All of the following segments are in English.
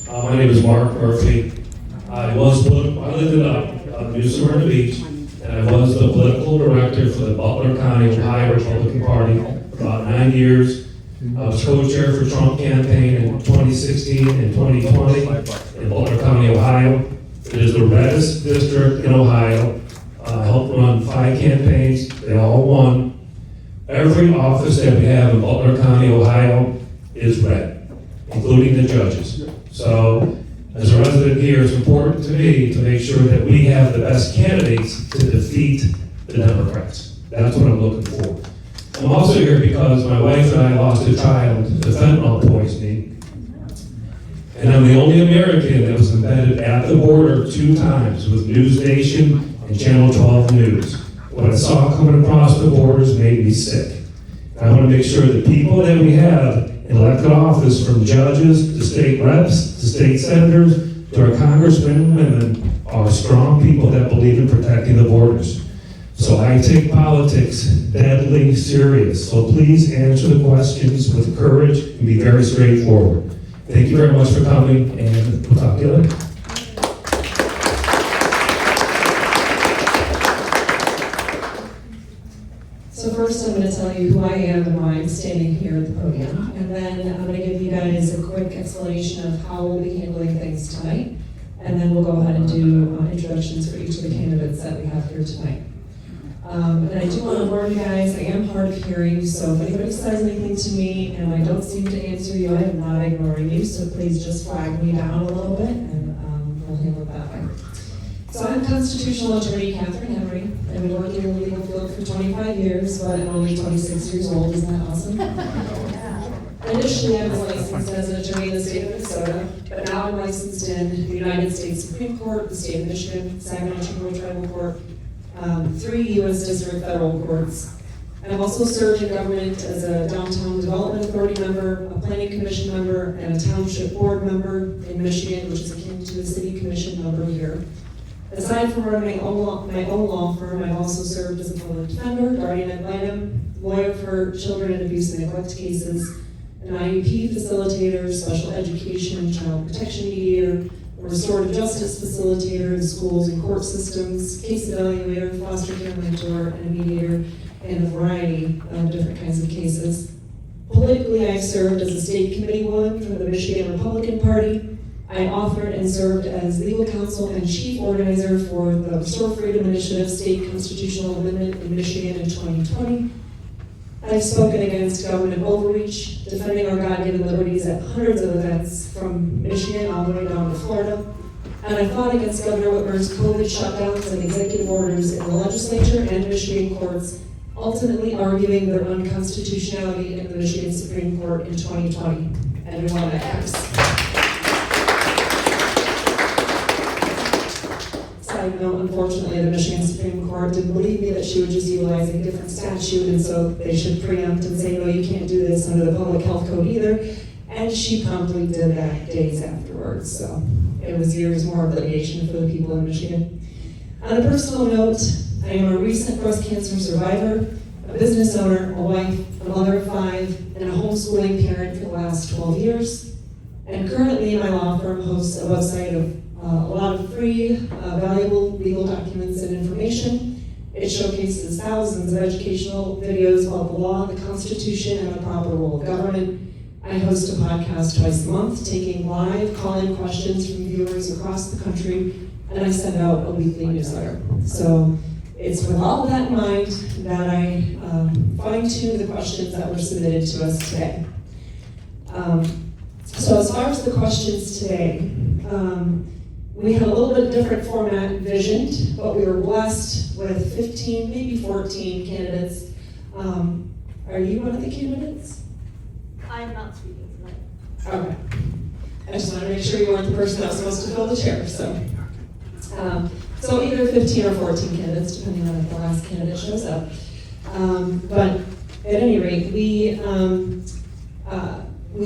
My name is Mark Murphy. I lived in New Smyrna Beach, and I was the political director for the Butler County, Ohio Republican Party for about 9 years. I was co-chair for Trump campaign in 2016 and 2020 in Butler County, Ohio. It is the reddest district in Ohio. I helped run 5 campaigns. They all won. Every office that we have in Butler County, Ohio is red, including the judges. So, as a resident here, it's important to me to make sure that we have the best candidates to defeat the Democrats. That's what I'm looking for. I'm also here because my wife and I lost a child to fentanyl poisoning. And I'm the only American that was embedded at the border 2 times with News Nation and Channel 12 News. What I saw coming across the borders made me sick. I want to make sure that people that we have in elected office, from judges to state reps to state senators to our congressmen and women, are strong people that believe in protecting the borders. So I take politics deadly serious. So please answer the questions with courage and be very straightforward. Thank you very much for coming, and we'll talk to you later. So first I'm going to tell you who I am and why I'm standing here at the podium. And then I'm going to give you guys a quick explanation of how we'll be handling things tonight. And then we'll go ahead and do introductions for each of the candidates that we have here tonight. And I do want to warn you guys, I am hard of hearing, so if anybody says anything to me and I don't seem to answer you, I am not ignoring you, so please just flag me down a little bit and we'll handle it that way. So I'm Constitutional Attorney Katherine Henry. I've been working in the legal field for 25 years, but I'm only 26 years old. Isn't that awesome? Initially, I was licensed as an attorney in the state of Minnesota, but now I'm licensed in the United States Supreme Court, the state of Michigan, Saginaw Tribal Court, 3 U.S. District Federal Courts. And I've also served in government as a Downtown Development Authority member, a Planning Commission member, and a Township Board member in Michigan, which is akin to a City Commission member here. Aside from running my own law firm, I've also served as a public defender, guardian ad litem, lawyer for children and abuse and neglect cases, an IEP facilitator, special education, child protection mediator, a restorative justice facilitator in schools and court systems, case evaluator, foster care mentor, and a mediator in a variety of different kinds of cases. Politically, I've served as a state committee woman for the Michigan Republican Party. I authored and served as legal counsel and chief organizer for the Restore Freedom Initiative State Constitutional Amendment in Michigan in 2020. I've spoken against government overreach, defending our God-given liberties at hundreds of events from Michigan all the way down to Florida. And I fought against Governor Whitmer's COVID shutdowns and executive orders in the legislature and Michigan courts, ultimately arguing their unconstitutionality in the Michigan Supreme Court in 2020. And we won that case. Side note, unfortunately, the Michigan Supreme Court didn't believe me that she would just utilize a different statute, and so they should preempt and say, no, you can't do this under the Public Health Code either. And she promptly did that days afterwards, so it was years more of litigation for the people in Michigan. On a personal note, I am a recent breast cancer survivor, a business owner, a wife, a mother of 5, and a homeschooling parent for the last 12 years. And currently, my law firm hosts a website of a lot of free, valuable legal documents and information. It showcases thousands of educational videos about the law, the Constitution, and the proper role of government. I host a podcast twice a month, taking live call-in questions from viewers across the country, and I send out a weekly newsletter. So it's with all of that in mind that I fine-tune the questions that were submitted to us today. So as far as the questions today, we had a little bit different format envisioned, but we were blessed with 15, maybe 14 candidates. Are you one of the candidates? I am not speaking tonight. Okay. I just wanted to make sure you weren't the person that was supposed to fill the chair, so. So either 15 or 14 candidates, depending on if the last candidate shows up. But at any rate, we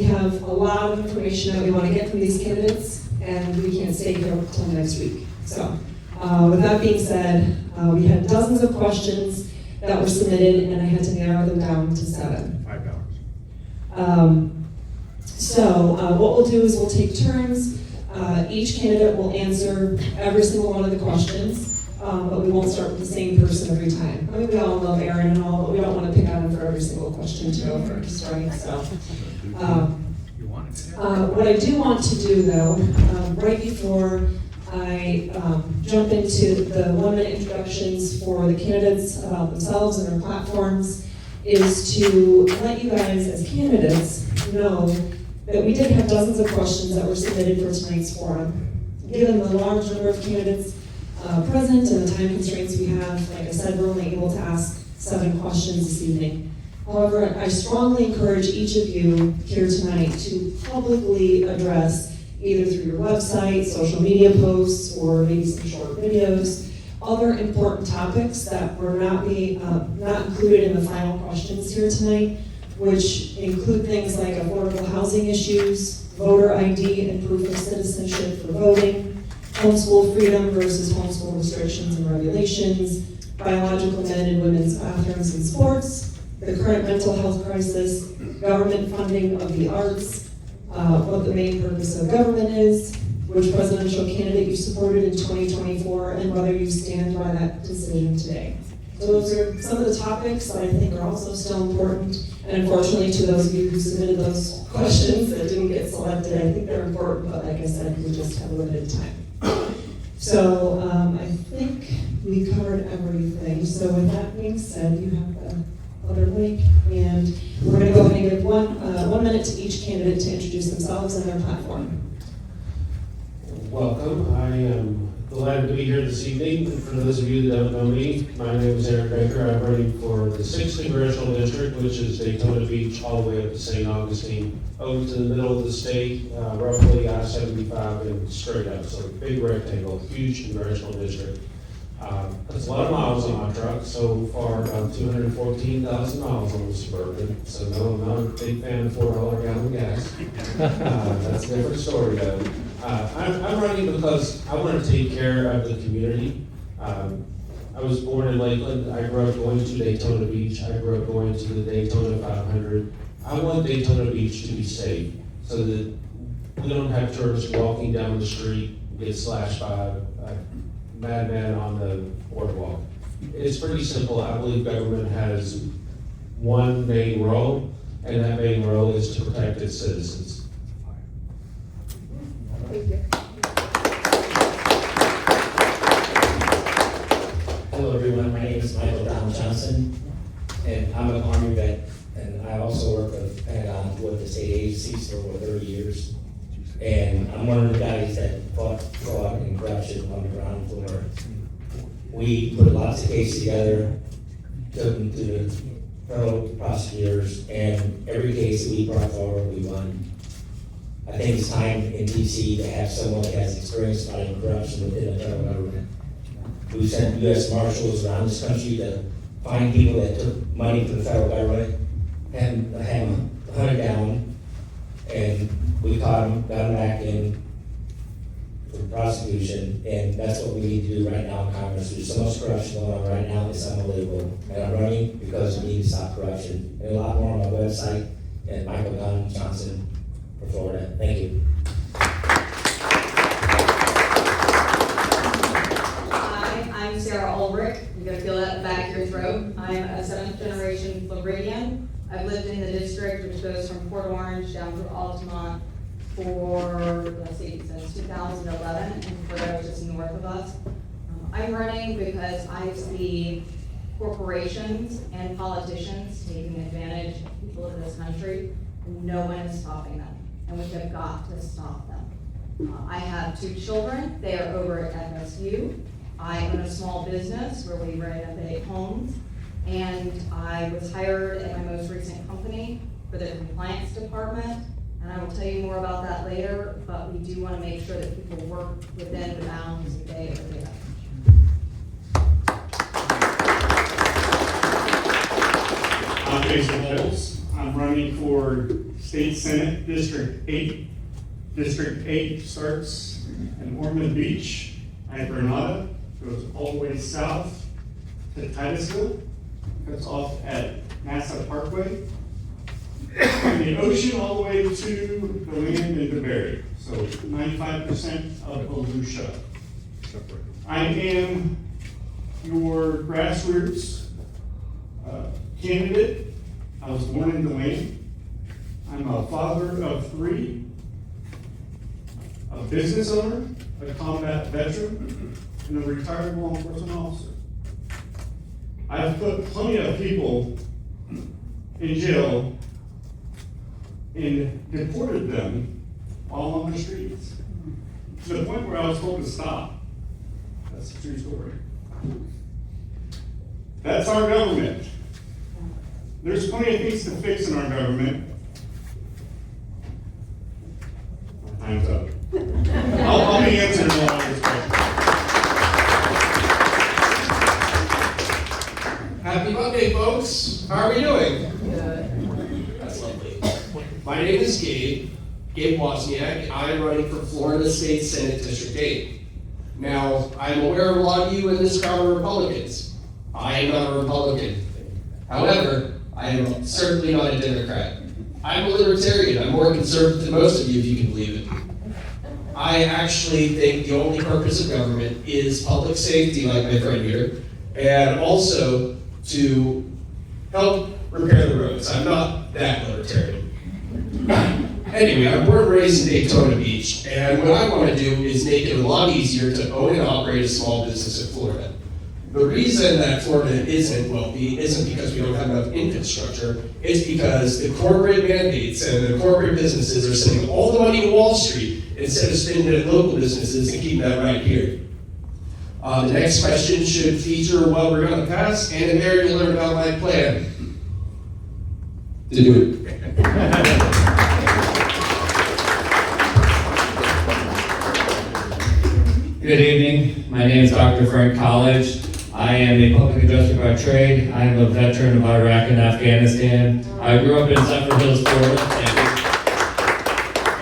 have a lot of information that we want to get from these candidates, and we can't stay here until next week. So with that being said, we had dozens of questions that were submitted, and I had to narrow them down to 7. $5. So what we'll do is we'll take turns Each candidate will answer every single one of the questions, but we won't start with the same person every time. I mean, we all love Aaron and all, but we don't want to pick on him for every single question to go first, right? So, what I do want to do though, right before I jump into the 1-minute introductions for the candidates about themselves and their platforms, is to let you guys as candidates know that we did have dozens of questions that were submitted for tonight's forum. Given the large number of candidates present and the time constraints we have, like I said, we're only able to ask 7 questions this evening. However, I strongly encourage each of you here tonight to publicly address, either through your website, social media posts, or maybe some short videos, other important topics that were not included in the final questions here tonight, which include things like affordable housing issues, voter ID and proof of citizenship for voting, homeschool freedom versus homeschool restrictions and regulations, biological men and women's bathrooms and sports, the current mental health crisis, government funding of the arts, what the main purpose of government is, which presidential candidate you supported in 2024, and whether you stand by that decision today. So those are some of the topics that I think are also still important, and unfortunately to those of you who submitted those questions that didn't get selected, I think they're important, but like I said, we just have limited time. So I think we covered everything. So with that being said, you have the other link, and we're going to go ahead and give 1 minute to each candidate to introduce themselves and their platform. Welcome. I am glad to be here this evening. For those of you that don't know me, my name is Aaron Baker. I'm running for the 6th Congressional District, which is Deltona Beach all the way up to St. Augustine, over to the middle of the state, roughly I-75 and straight up. So big rectangle, huge Congressional District. That's a lot of miles on my truck. So far, about 214,000 miles on the Suburban. So no, I'm not a big fan of $4 gallon gas. That's a different story though. I'm running because I want to take care of the community. I was born in Lakeland. I grew up going to Deltona Beach. I grew up going to the Deltona 500. I want Deltona Beach to be safe so that we don't have tourists walking down the street and get slashed by a madman on the boardwalk. It's pretty simple. I believe government has one main role, and that main role is to protect its citizens. Thank you. Hello everyone, my name is Michael Don Johnson, and I'm an Army vet, and I also work with Pentagon with the state agencies for over 30 years. And I'm one of the guys that fought fraud and corruption on the ground floor. We put lots of cases together, took them to the federal prosecutors, and every case that we brought forward, we won. I think it's time in DC to have someone that has experience fighting corruption within the federal government. We sent U.S. Marshals around this country to find people that took money from the federal government, had them hunted down, and we caught them, got them back in for prosecution, and that's what we need to do right now in Congress. There's so much corruption going on right now, it's unbelievable. And I'm running because we need to stop corruption. And a lot more on my website at Michael Don Johnson for Florida. Thank you. Hi, I'm Sarah Ulrich. You're gonna feel that in the back of your throat. I'm a 7th generation Floridian. I've lived in the district, which goes from Port Orange down through Altamont for, let's see, since 2011, and Florida was just north of us. I'm running because I see corporations and politicians taking advantage of people in this country, and no one is stopping them, and we have got to stop them. I have 2 children. They are over at MSU. I own a small business where we renovate homes, and I was hired at my most recent company for the compliance department, and I will tell you more about that later, but we do want to make sure that people work within the bounds that they are given. I'm Jason Volez. I'm running for State Senate District 8. District 8 starts in Ormond Beach at Granada, goes all the way south to Titusville, cuts off at Nassau Parkway, from the ocean all the way to the land and the Beery. So 95% of Volusia. I am your grassroots candidate. I was born in Delane. I'm a father of 3, a business owner, a combat veteran, and a retired law enforcement officer. I've put plenty of people in jail and deported them all on the streets, to the point where I was told to stop. That's a true story. That's our government. There's plenty of things to fix in our government. My time's up. I'll be answering all of these questions. Happy Monday, folks. How are we doing? Good. That's lovely. My name is Gabe Wosniak. I'm running for Florida State Senate District 8. Now, I'm aware of a lot of you in this crowd are Republicans. I am not a Republican. However, I am certainly not a Democrat. I'm a libertarian. I'm more conservative than most of you, if you can believe it. I actually think the only purpose of government is public safety, like my friend here, and also to help repair the roads. I'm not that libertarian. Anyway, I'm born and raised in Deltona Beach, and what I want to do is make it a lot easier to own and operate a small business in Florida. The reason that Florida isn't wealthy isn't because we don't have enough infrastructure, it's because the corporate mandates and the corporate businesses are sending all the money to Wall Street instead of spending it at local businesses and keeping that right here. The next question should feature what we're going to pass, and in there you'll learn about my plan to do it. Good evening. My name is Dr. Frank Colliage. I am a public adjuster by trade. I am a veteran of Iraq and Afghanistan. I grew up in Zephyr Hills, Florida,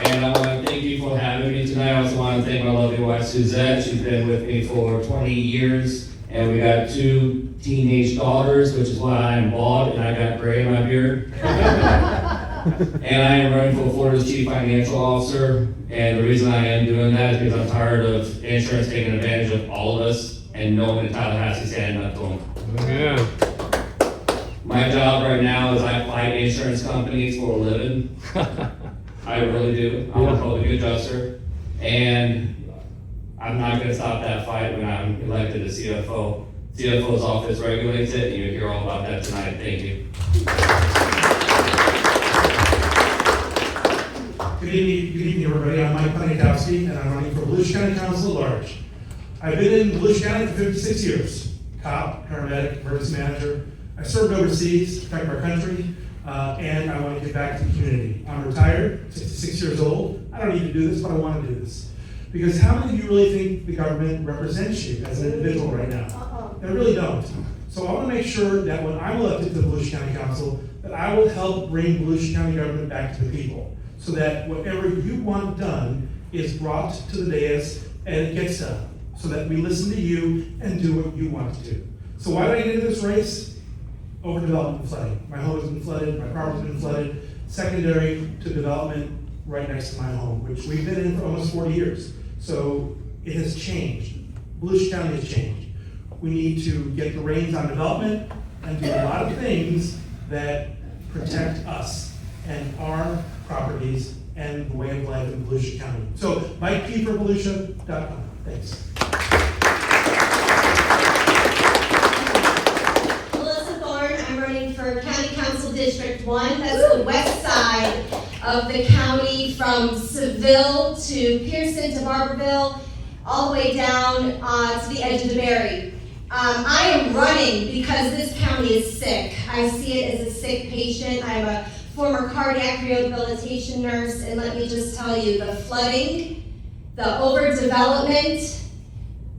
and I want to thank you for having me tonight. I also want to thank my lovely wife, Suzette. She's been with me for 20 years, and we got 2 teenage daughters, which is why I am bald and I got gray in my beard. And I am running for Florida's Chief Financial Officer, and the reason I am doing that is because I'm tired of insurance taking advantage of all of us and no one in Tallahassee standing up to them. Yeah. My job right now is I fight insurance companies for a living. I really do. I'm a public adjuster, and I'm not going to stop that fight when I'm elected as CFO. CFO's office regulates it, and you'll hear all about that tonight. Thank you. Good evening, everybody. I'm Mike Pionatowski, and I'm running for Volusia County Council at Large. I've been in Volusia County for 56 years. Cop, paramedic, emergency manager. I served overseas to protect our country, and I want to give back to the community. I'm retired, 66 years old. I don't need to do this, but I want to do this. Because how many of you really think the government represents you as an individual right now? They really don't. So I want to make sure that when I'm elected to the Volusia County Council, that I will help bring Volusia County government back to the people. So that whatever you want done is brought to the dais and it gets done. So that we listen to you and do what you want to do. So why did I get into this race? Overdevelopment and flooding. My home has been flooded, my property's been flooded, secondary to development right next to my home, which we've been in for almost 40 years. So it has changed. Volusia County has changed. We need to get the reins on development and do a lot of things that protect us and our properties and the way of life in Volusia County. So MikeP4Volusia.com. Thanks. Thorne, I'm running for County Council District 1. That's the west side of the county from Seville to Pearson to Barberville, all the way down to the edge of the Beery. I am running because this county is sick. I see it as a sick patient. I'm a former cardiac rehabilitation nurse, and let me just tell you, the flooding, the overdevelopment,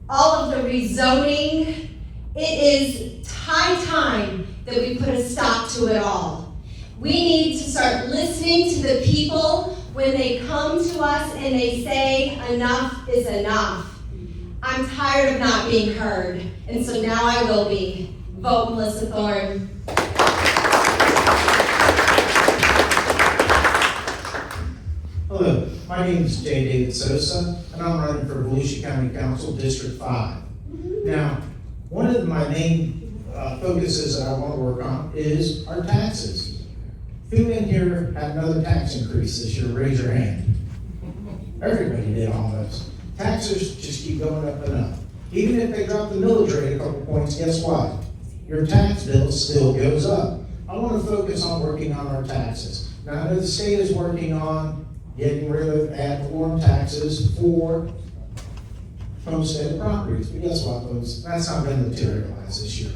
all of the rezoning, it is high time that we put a stop to it all. We need to start listening to the people when they come to us and they say enough is enough. I'm tired of not being heard, and so now I will be. Vote Melissa Thorne. Hello, my name is J. David Sosa, and I'm running for Volusia County Council District 5. Now, one of my main focuses that I want to work on is our taxes. Who in here had another tax increase this year? Raise your hand. Everybody did almost. Taxes just keep going up and up. Even if they drop the millage rate a couple points, guess what? Your tax bill still goes up. I want to focus on working on our taxes. Now, I know the state is working on getting rid of ad valorem taxes for homestead properties, but guess what, folks? That's not going to materialize this year.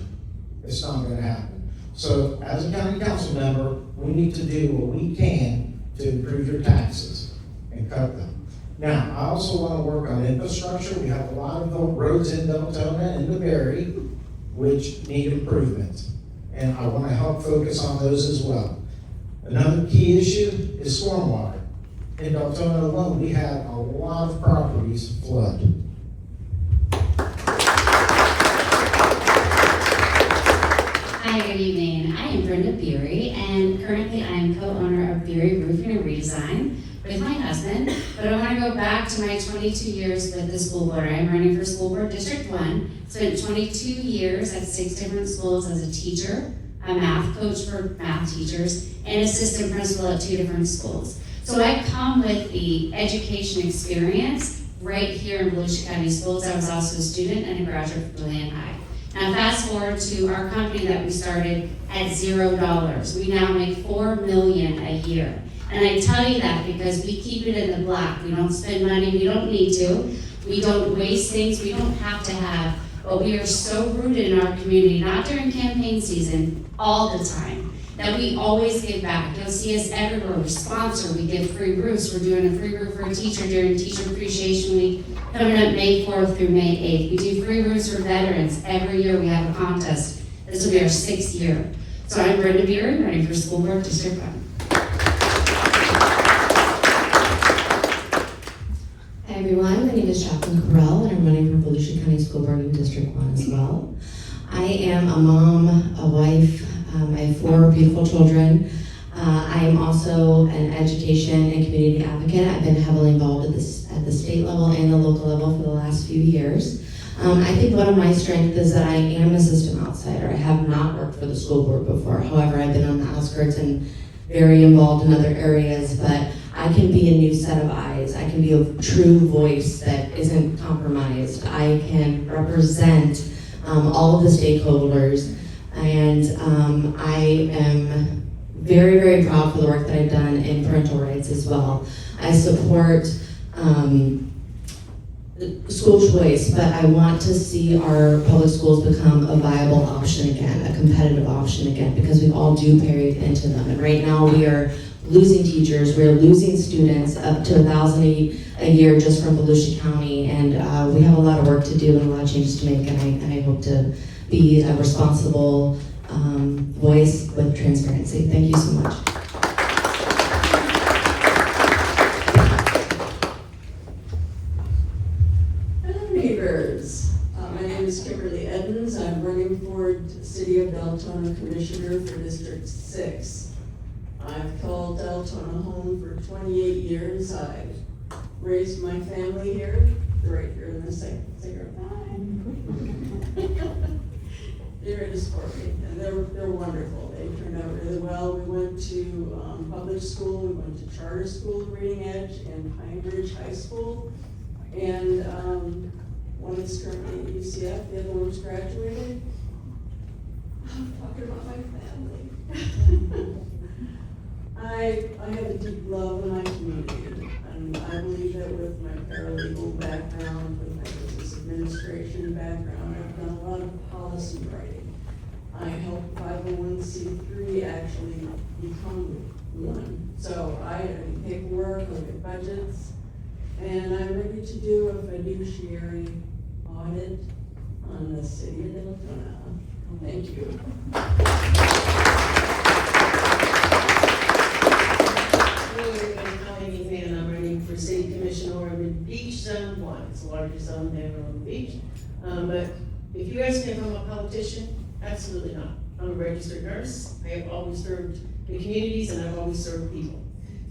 It's not going to happen. So, as a county council member, we need to do what we can to improve your taxes and cut them. Now, I also want to work on infrastructure. We have a lot of the roads in Deltona and the Beery which need improvement, and I want to help focus on those as well. Another key issue is stormwater. In Deltona alone, we had a lot of properties flood. Hi, good evening. I am Brenda Beery, and currently I am co-owner of Beery Roofing and Redesign with my husband. But I want to go back to my 22 years with the school board. I am running for School Board District 1. Spent 22 years at 6 different schools as a teacher, a math coach for math teachers, and assistant principal at 2 different schools. So I come with the education experience right here in Volusia County Schools. I was also a student and a graduate from Land High. Now fast forward to our company that we started at $0. We now make $4 million a year. And I tell you that because we keep it in the black. We don't spend money we don't need to. We don't waste things we don't have to have. But we are so rooted in our community, not during campaign season, all the time, that we always give back. You'll see us everywhere. We sponsor, we give free roofs. We're doing a free roof for a teacher during Teacher Appreciation Week, coming up May 4th through May 8th. We do free roofs for veterans. Every year we have a contest. This will be our 6th year. So I'm Brenda Beery, running for School Board District 1. Hi everyone, my name is Jaclyn Carrell, and I'm running for Volusia County School Board in District 1 as well. I am a mom, a wife, I have 4 beautiful children. I am also an education and community advocate. I've been heavily involved at the state level and the local level for the last few years. I think one of my strengths is that I am a system outsider. I have not worked for the school board before. However, I've been on the outskirts and very involved in other areas, but I can be a new set of eyes. I can be a true voice that isn't compromised. I can represent all of the stakeholders, and I am very, very proud for the work that I've done in parental rights as well. I support school choice, but I want to see our public schools become a viable option again, a competitive option again, because we all do pay into them. And right now we are losing teachers, we're losing students, up to 1,000 a year just from Volusia County, and we have a lot of work to do and a lot of changes to make, and I hope to be a responsible voice with transparency. Thank you so much. Hello neighbors, my name is Eddins. I'm running for City of Deltona Commissioner for District 6. I've called Deltona home for 28 years. I've raised my family here, right here in the cigarette line. They're ready to support me, and they're wonderful. They turned out really well. We went to public school, we went to charter school, Reading Edge, and Pine Ridge High School. And one is currently at UCF, the other one's graduated. I'm talking about my family. I have a deep love in my community, and I believe that with my paralegal background, with my business administration background, I've done a lot of policy writing. I helped 501c3 actually become one. So I do paperwork, look at budgets, and I'm ready to do a fiduciary audit on the city of Deltona. Thank you. And I'm running for City Commission Ormond Beach Zone 1. It's the largest zone there on Ormond Beach. But if you ask me if I'm a politician, absolutely not. I'm a registered nurse. I have always served the communities and I've always served people.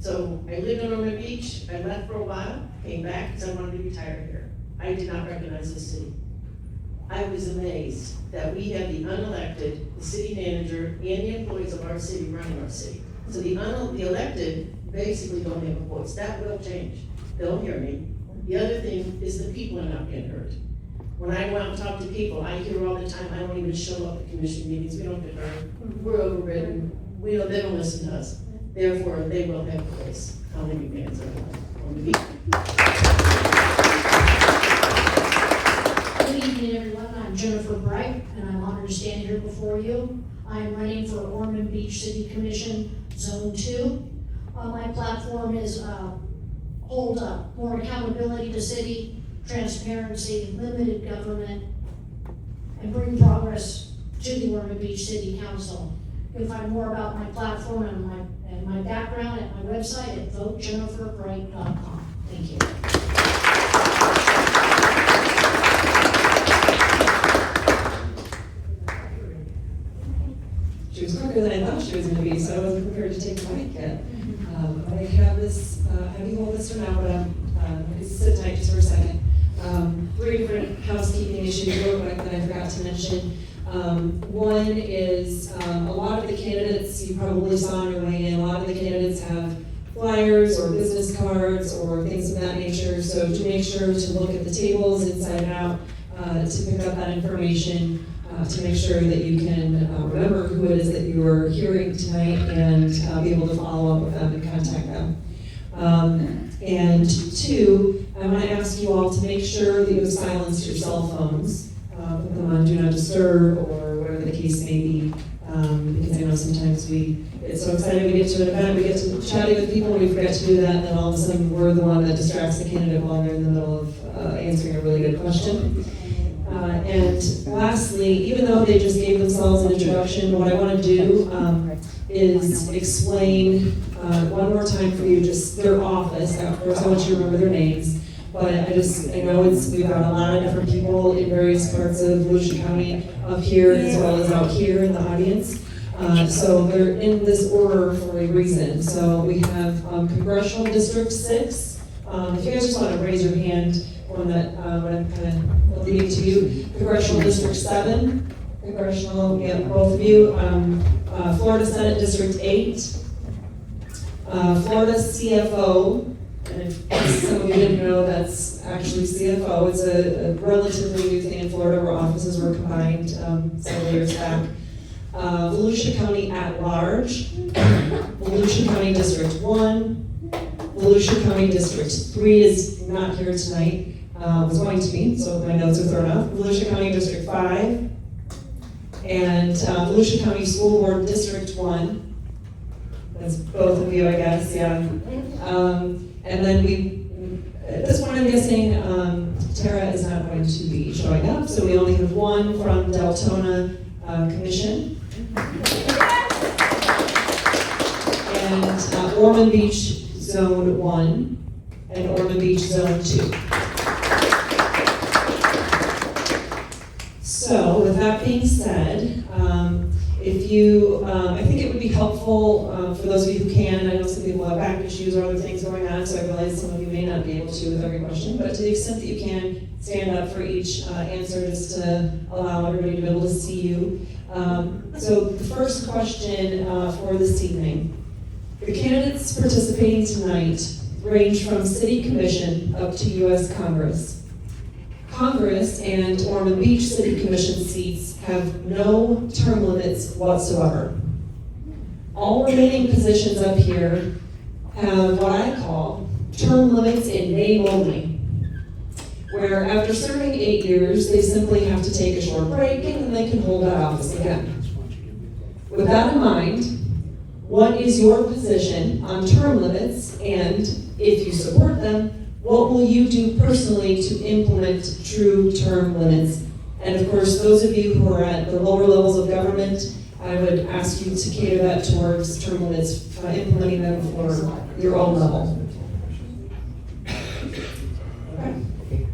So I lived in Ormond Beach, I left for a while, came back because I wanted to retire here. I did not recognize the city. I was amazed that we have the unelected, the city manager, and the employees of our city running our city. So the elected basically don't have a voice. That will change. They'll hear me. The other thing is the people are not getting heard. When I go out and talk to people, I hear all the time, I don't even show up at commission meetings, we don't get heard. We're overridden, they don't listen to us. Therefore, they will have a voice. How many bands are on the beat? Good evening, everyone. I'm Jennifer Bright, and I'm honored to stand here before you. I'm running for Ormond Beach City Commission, Zone 2. My platform is hold up more accountability to city, transparency, limited government, and bring progress to the Ormond Beach City Council. You can find more about my platform and my background at my website at votejenniferbright.com. Thank you. She was quicker than I thought she was going to be, so I wasn't prepared to take the mic yet. But I have this, have you hold this for now, but sit tight just for a second. 3 different housekeeping issues real quick that I forgot to mention. One is a lot of the candidates, you probably saw on your way in, a lot of the candidates have flyers or business cards or things of that nature. So to make sure to look at the tables inside and out, to pick up that information, to make sure that you can remember who it is that you are hearing tonight and be able to follow up with them and contact them. And 2, I want to ask you all to make sure that you have silenced your cell phones. Put them on Do Not Disturb or whatever the case may be, because I know sometimes we get so excited we get to an event, we get to chatting with people, and we forget to do that, and then all of a sudden we're the one that distracts the candidate while they're in the middle of answering a really good question. And lastly, even though they just gave themselves an introduction, what I want to do is explain one more time for you just their office. Of course, I want you to remember their names. But I know we've got a lot of different people in various parts of Volusia County up here as well as out here in the audience. So they're in this order for a reason. So we have Congressional District 6. If you guys just want to raise your hand when I'm kind of leading to you. Congressional District 7. Congressional, yeah, both of you. Florida Senate District 8. Florida CFO. And if some of you didn't know, that's actually CFO. It's a relatively new thing in Florida where offices were combined several years back. Volusia County at Large, Volusia County District 1, Volusia County District 3 is not here tonight, was going to be, so my notes are thrown out. Volusia County District 5, and Volusia County School Board District 1. That's both of you, I guess, yeah. And then at this point I'm guessing Tara is not going to be showing up, so we only have one from Deltona Commission. And Ormond Beach Zone 1 and Ormond Beach Zone 2. So with that being said, if you, I think it would be helpful for those of you who can, I know some people have back issues or other things going on, so I realize some of you may not be able to with every question, but to the extent that you can, stand up for each answer just to allow everybody to be able to see you. So the first question for this evening. The candidates participating tonight range from City Commission up to U.S. Congress. Congress and Ormond Beach City Commission seats have no term limits whatsoever. All remaining positions up here have what I call term limits in name only, where after serving 8 years, they simply have to take a short break and then they can hold that office again. With that in mind, what is your position on term limits, and if you support them, what will you do personally to implement true term limits? And of course, those of you who are at the lower levels of government, I would ask you to cater that towards term limits, implementing them for your own level. Okay.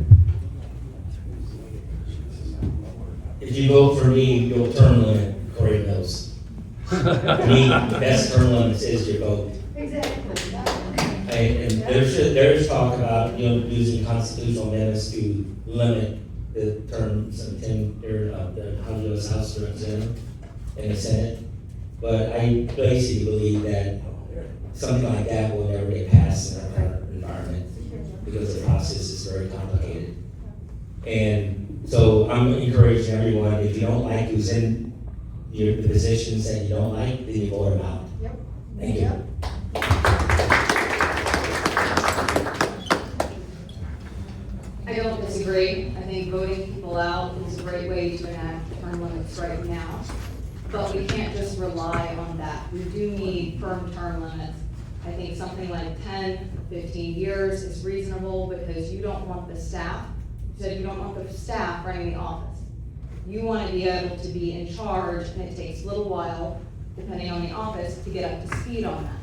If you vote for me, you'll term limit Corey knows. To me, the best term limit is your vote. Exactly. And there's talk about, using constitutional amendments to limit the terms of tenure of the U.S. House of Representatives and the Senate. But I basically believe that something like that will never get passed in our current environment because the process is very complicated. And so I'm encouraging everyone, if you don't like who's in the positions that you don't like, then you vote them out. Yep. Thank you. I don't disagree. I think voting people out is a great way to enact term limits right now. But we can't just rely on that. We do need firm term limits. I think something like 10, 15 years is reasonable because you don't want the staff, you said you don't want the staff running the office. You want to be able to be in charge, and it takes a little while, depending on the office, to get up to speed on that.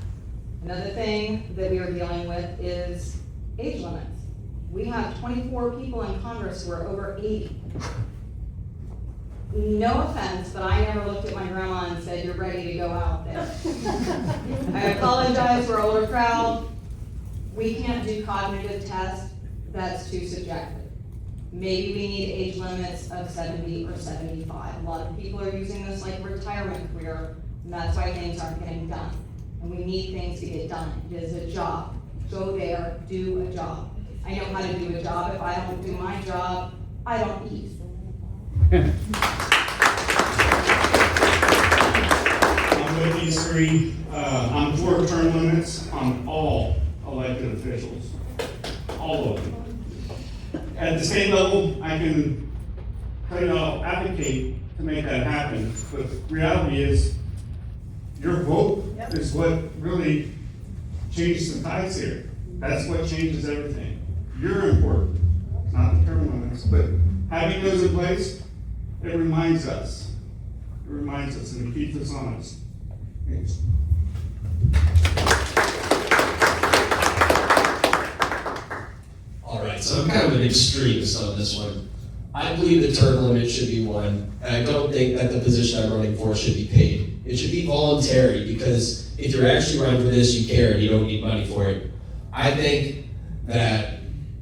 Another thing that we are dealing with is age limits. We have 24 people in Congress who are over 80. No offense, but I never looked at my grandma and said, "You're ready to go out there." I apologize, we're an older crowd. We can't do cognitive tests, that's too subjective. Maybe we need age limits of 70 or 75. A lot of people are using this like a retirement career, and that's why things aren't getting done. And we need things to get done. It is a job. Go there, do a job. I know how to do a job. If I don't do my job, I don't eat. I'm with these three. I'm for term limits on all elected officials, all of them. At the state level, I can advocate to make that happen, but the reality is, your vote is what really changes the tides here. That's what changes everything. You're important, not the term limits, but having those in place, it reminds us. It reminds us and it keeps us honest. Thanks. All right, so I'm kind of an extremist on this one. I believe the term limit should be one, and I don't think that the position I'm running for should be paid. It should be voluntary, because if you're actually running for this, you care and you don't need money for it. I think that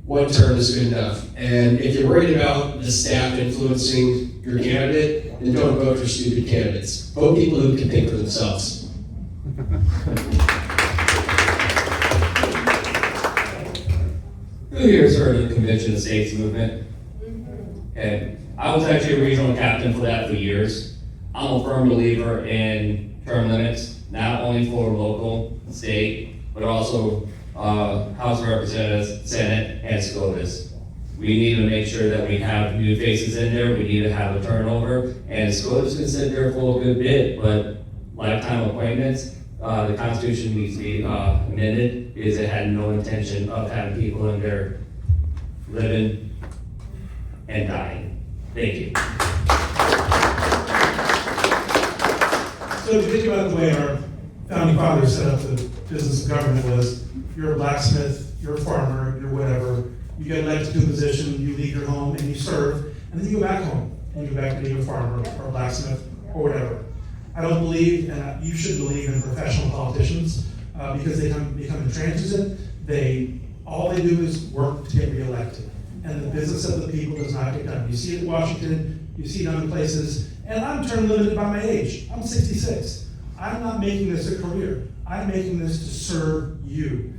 one term is good enough. And if you're worried about the staff influencing your candidate, then don't vote for stupid candidates. Vote people who can think for themselves. Who here has heard of the Convention of States movement? And I was actually a regional captain for that for years. I'm a firm believer in term limits, not only for local, state, but also House of Representatives, Senate, and SCOTUS. We need to make sure that we have new faces in there. We need to have a turnover. And SCOTUS can sit there for a good bit, but lifetime appointments, the Constitution needs to be amended because it had no intention of having people in there living and dying. Thank you. So if you think about the way our founding fathers set up the business of government was, you're a blacksmith, you're a farmer, you're whatever, you get elected to a position, you leave your home and you serve, and then you go back home and you go back to being a farmer or a blacksmith or whatever. I don't believe, and you shouldn't believe in professional politicians because they become intransigent. All they do is work to get reelected. And the business of the people does not get done. You see it in Washington, you see it in other places, and I'm term limited by my age. I'm 66. I'm not making this a career. I'm making this to serve you.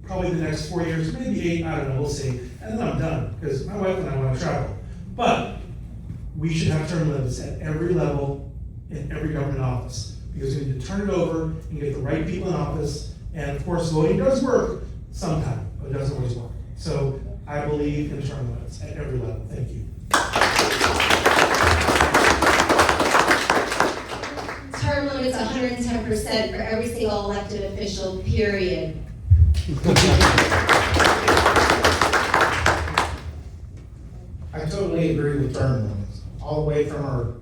Probably the next 4 years, maybe 8, I don't know, we'll see. And then I'm done, because my wife and I want to travel. But we should have term limits at every level, in every government office, because we need to turn it over and get the right people in office. And of course, voting does work sometimes, but it doesn't always work. So I believe in term limits at every level. Thank you. Term limits 110% for every single elected official, period. I totally agree with term limits, all the way from our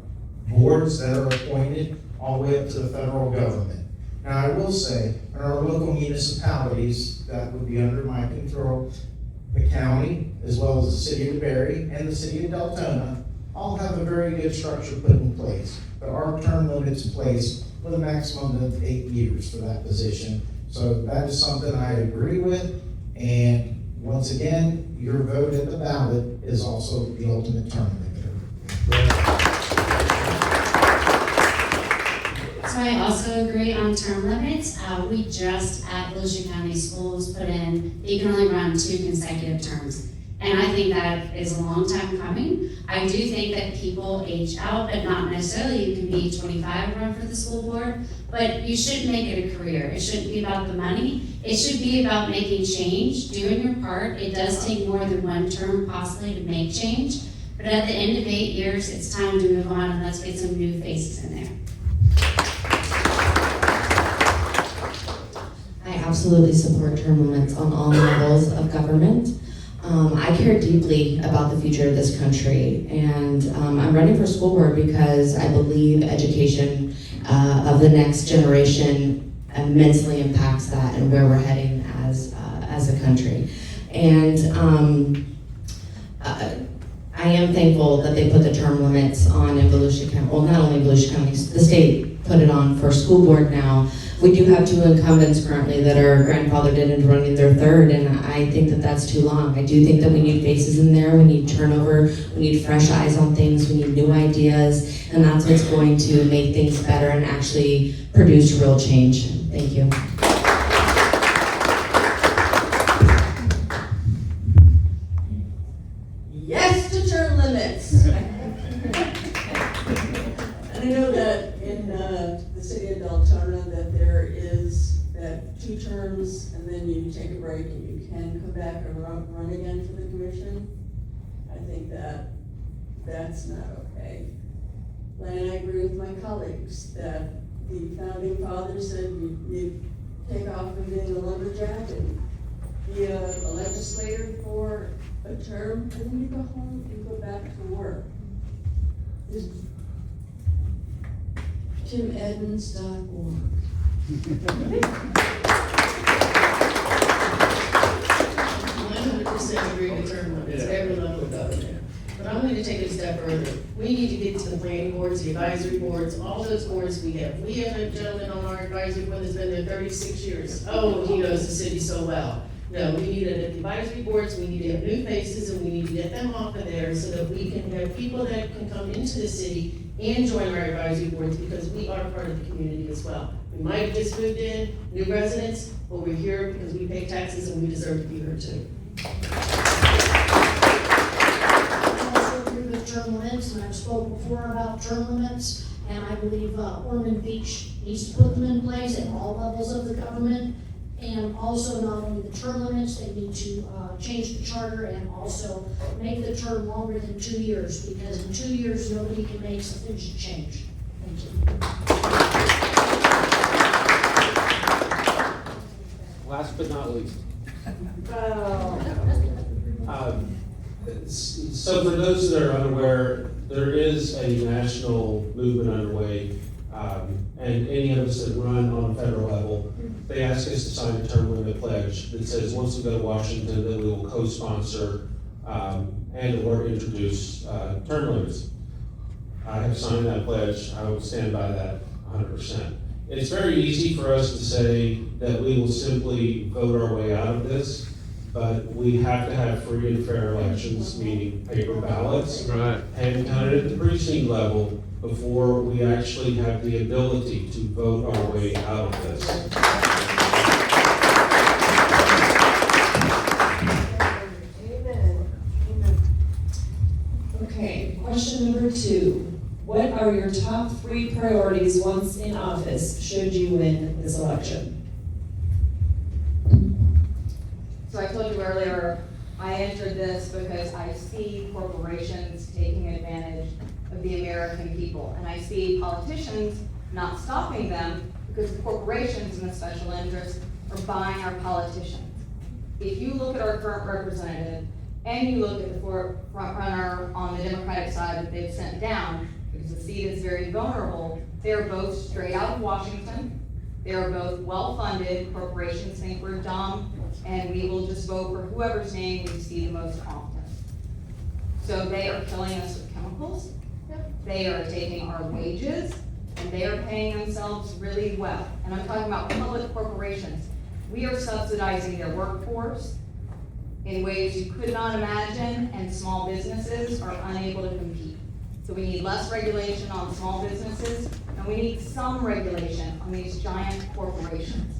boards that are appointed, all the way up to the federal government. Now, I will say, in our local municipalities that would be under my control, the county, as well as the city of Beery and the city of Deltona, all have a very good structure put in place. But our term limits in place with a maximum of 8 years for that position. So that is something I agree with, and once again, your vote at the ballot is also the ultimate term limiter. So I also agree on term limits. We just at Volusia County Schools put in, you can only run 2 consecutive terms. And I think that is a long time coming. I do think that people age out, but not necessarily. You can be 25 and run for the school board, but you shouldn't make it a career. It shouldn't be about the money. It should be about making change, doing your part. It does take more than 1 term possibly to make change, but at the end of 8 years, it's time to move on and let's get some new faces in there. I absolutely support term limits on all levels of government. I care deeply about the future of this country, and I'm running for school board because I believe education of the next generation immensely impacts that and where we're heading as a country. And I am thankful that they put the term limits on in Volusia County. Well, not only Volusia County, the state put it on for school board now. We do have 2 incumbents currently that are grandfathered in and running their 3rd, and I think that that's too long. I do think that we need faces in there, we need turnover, we need fresh eyes on things, we need new ideas, and that's what's going to make things better and actually produce real change. Thank you. Yes to term limits. And I know that in the city of Deltona that there is that 2 terms and then you take a break and you can come back and run again for the commission. I think that that's not okay. And I agree with my colleagues that the founding fathers said you take off from being a lumberjack and be a legislator for a term, and then you go home and go back to work. TimEddins.org. I 100% agree with term limits at every level of government. But I'm going to take it a step further. We need to get to the planning boards, the advisory boards, all those boards we have. We have a gentleman on our advisory board that's been there 36 years. Oh, he knows the city so well. No, we need at the advisory boards, we need to have new faces, and we need to get them off of there so that we can have people that can come into the city and join our advisory boards, because we are part of the community as well. We might have just moved in, new residents, but we're here because we pay taxes and we deserve to be here too. I also agree with term limits, and I've spoken before about term limits, and I believe Ormond Beach needs to put them in place at all levels of the government. And also not only the term limits, they need to change the charter and also make the term longer than 2 years, because in 2 years, nobody can make sufficient change. Thank you. Last but not least. So for those that are unaware, there is a national movement underway, and any of us that run on a federal level, they ask us to sign a term limit pledge that says once we go to Washington, that we will co-sponsor and or introduce term limits. I have signed that pledge. I would stand by that 100%. It's very easy for us to say that we will simply vote our way out of this, but we have to have free and fair elections, meaning paper ballots, Right. and counted at the precinct level before we actually have the ability to vote our way out of this. Okay, question number 2. What are your top 3 priorities once in office, should you win this election? So I told you earlier, I entered this because I see corporations taking advantage of the American people. And I see politicians not stopping them because the corporations and the special interests are buying our politicians. If you look at our current representative and you look at the front runner on the Democratic side that they've sent down, because the seat is very vulnerable, they're both straight out of Washington. They are both well-funded. Corporations think we're dumb, and we will just vote for whoever's name we see the most often. So they are killing us with chemicals. They are taking our wages, and they are paying themselves really well. And I'm talking about public corporations. We are subsidizing their workforce in ways you could not imagine, and small businesses are unable to compete. So we need less regulation on small businesses, and we need some regulation on these giant corporations.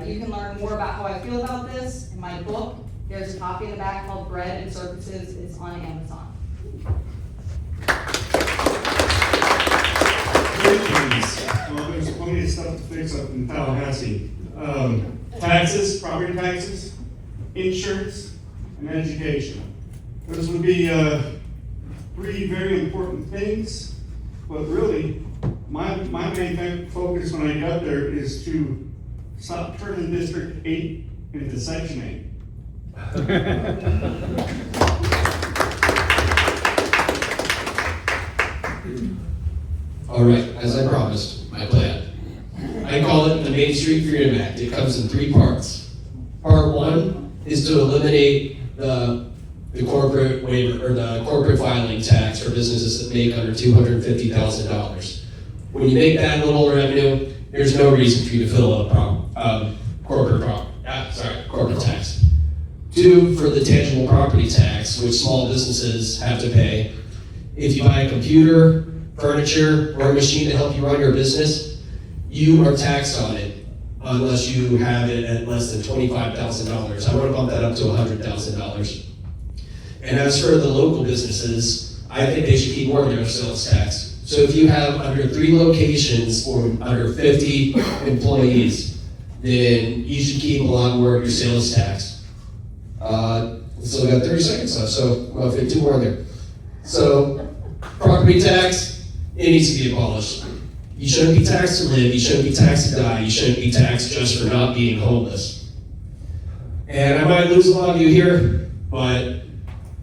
You can learn more about how I feel about this in my book. There's a copy in the back called Bread and Circuses. It's on Amazon. Well, there's plenty of stuff to fix up in Tallahassee. Taxes, property taxes, insurance, and education. Those would be three very important things, but really, my main focus when I get up there is to stop turning District 8 into Section 8. All right, as I promised, my plan. I call it the Main Street Freedom Act. It comes in three parts. Part one is to eliminate the corporate waiver or the corporate filing tax for businesses that make under $250,000. When you make that little revenue, there's no reason for you to fill out corporate tax. Two, for the tangible property tax, which small businesses have to pay. If you buy a computer, furniture, or a machine to help you run your business, you are taxed on it unless you have it at less than $25,000. I want to bump that up to $100,000. And as for the local businesses, I think they should keep more of their sales tax. So if you have under 3 locations or under 50 employees, then you should keep a lot more of your sales tax. Still got 30 seconds left, so I'll fit 2 more in there. So property tax, it needs to be abolished. You shouldn't be taxed to live, you shouldn't be taxed to die, you shouldn't be taxed just for not being homeless. And I might lose a lot of you here, but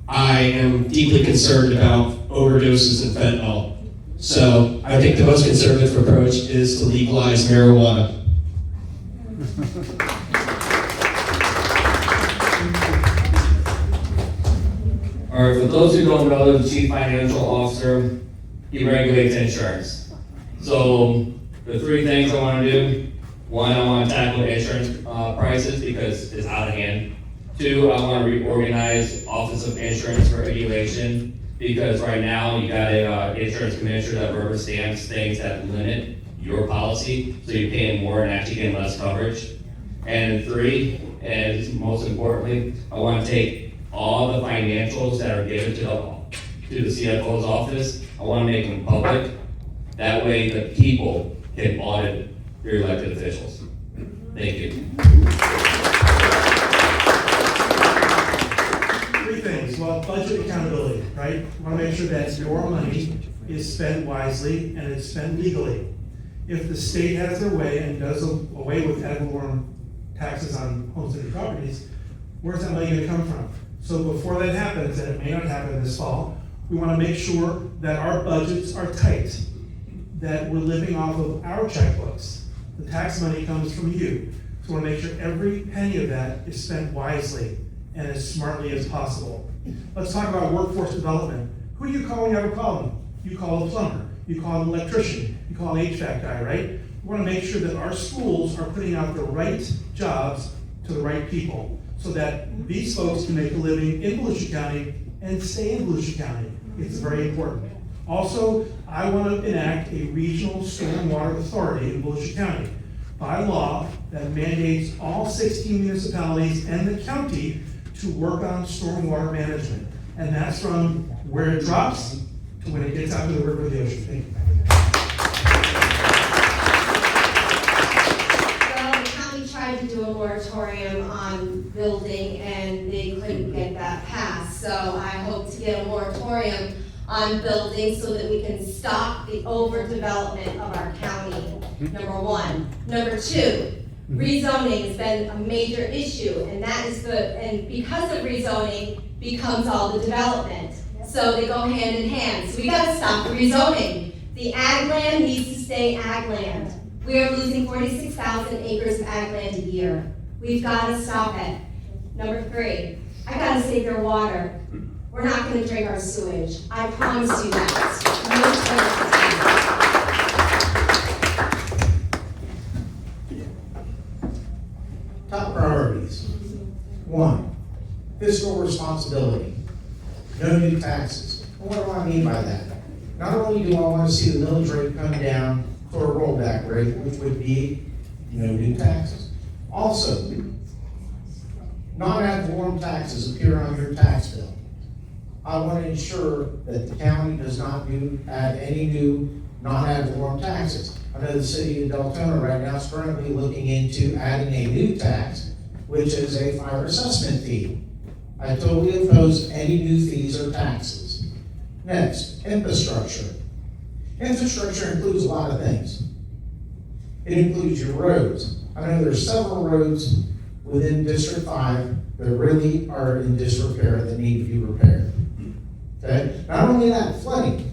I am deeply concerned about overdoses and fentanyl. So I think the most conservative approach is to legalize marijuana. All right, for those who don't know, the chief financial officer, he regulates insurance. So the 3 things I want to do: 1, I want to tackle insurance prices because it's out of hand. 2, I want to reorganize Office of Insurance Regulation because right now you got a insurance commissioner that rubber stamps things that limit your policy, so you're paying more and actually getting less coverage. And 3, and most importantly, I want to take all the financials that are given to the CFO's office, I want to make them public. That way the people can audit your elected officials. Thank you. 3 things. Well, budget accountability, right? We want to make sure that your money is spent wisely and it's spent legally. If the state has their way and does away with ad valorem taxes on homesteaded properties, where's that money going to come from? So before that happens, and it may not happen this fall, we want to make sure that our budgets are tight, that we're living off of our checkbooks. The tax money comes from you. So we want to make sure every penny of that is spent wisely and as smartly as possible. Let's talk about workforce development. Who do you call when you have a problem? You call a plumber, you call an electrician, you call an HVAC guy, right? We want to make sure that our schools are putting out the right jobs to the right people, so that these folks can make a living in Volusia County and stay in Volusia County. It's very important. Also, I want to enact a regional stormwater authority in Volusia County by law that mandates all 16 municipalities and the county to work on stormwater management. And that's from where it drops to when it gets out to the river or the ocean. Thank you. Tried to do a moratorium on building and they couldn't get that passed. So I hope to get a moratorium on building so that we can stop the overdevelopment of our county, number 1. Number 2, rezoning has been a major issue, and that is and because of rezoning becomes all the development. So they go hand in hand. So we gotta stop the rezoning. The ag land needs to stay ag land. We are losing 46,000 acres of ag land a year. We've got to stop it. Number 3, I got to save their water. We're not going to drink our sewage. I promise you that. Top responsibility. No new taxes. Well, what do I mean by that? Not only do I want to see the millage rate come down to a rollback rate, which would be no new taxes. Also, non-ad valorem taxes appear on your tax bill. I want to ensure that the county does not add any new non-ad valorem taxes. I know the city of Deltona right now is currently looking into adding a new tax, which is a fire assessment fee. I totally oppose any new fees or taxes. Next, infrastructure. Infrastructure includes a lot of things. It includes your roads. I know there's several roads within District 5 that really are in disrepair that need to be repaired. Okay? Not only that, flooding.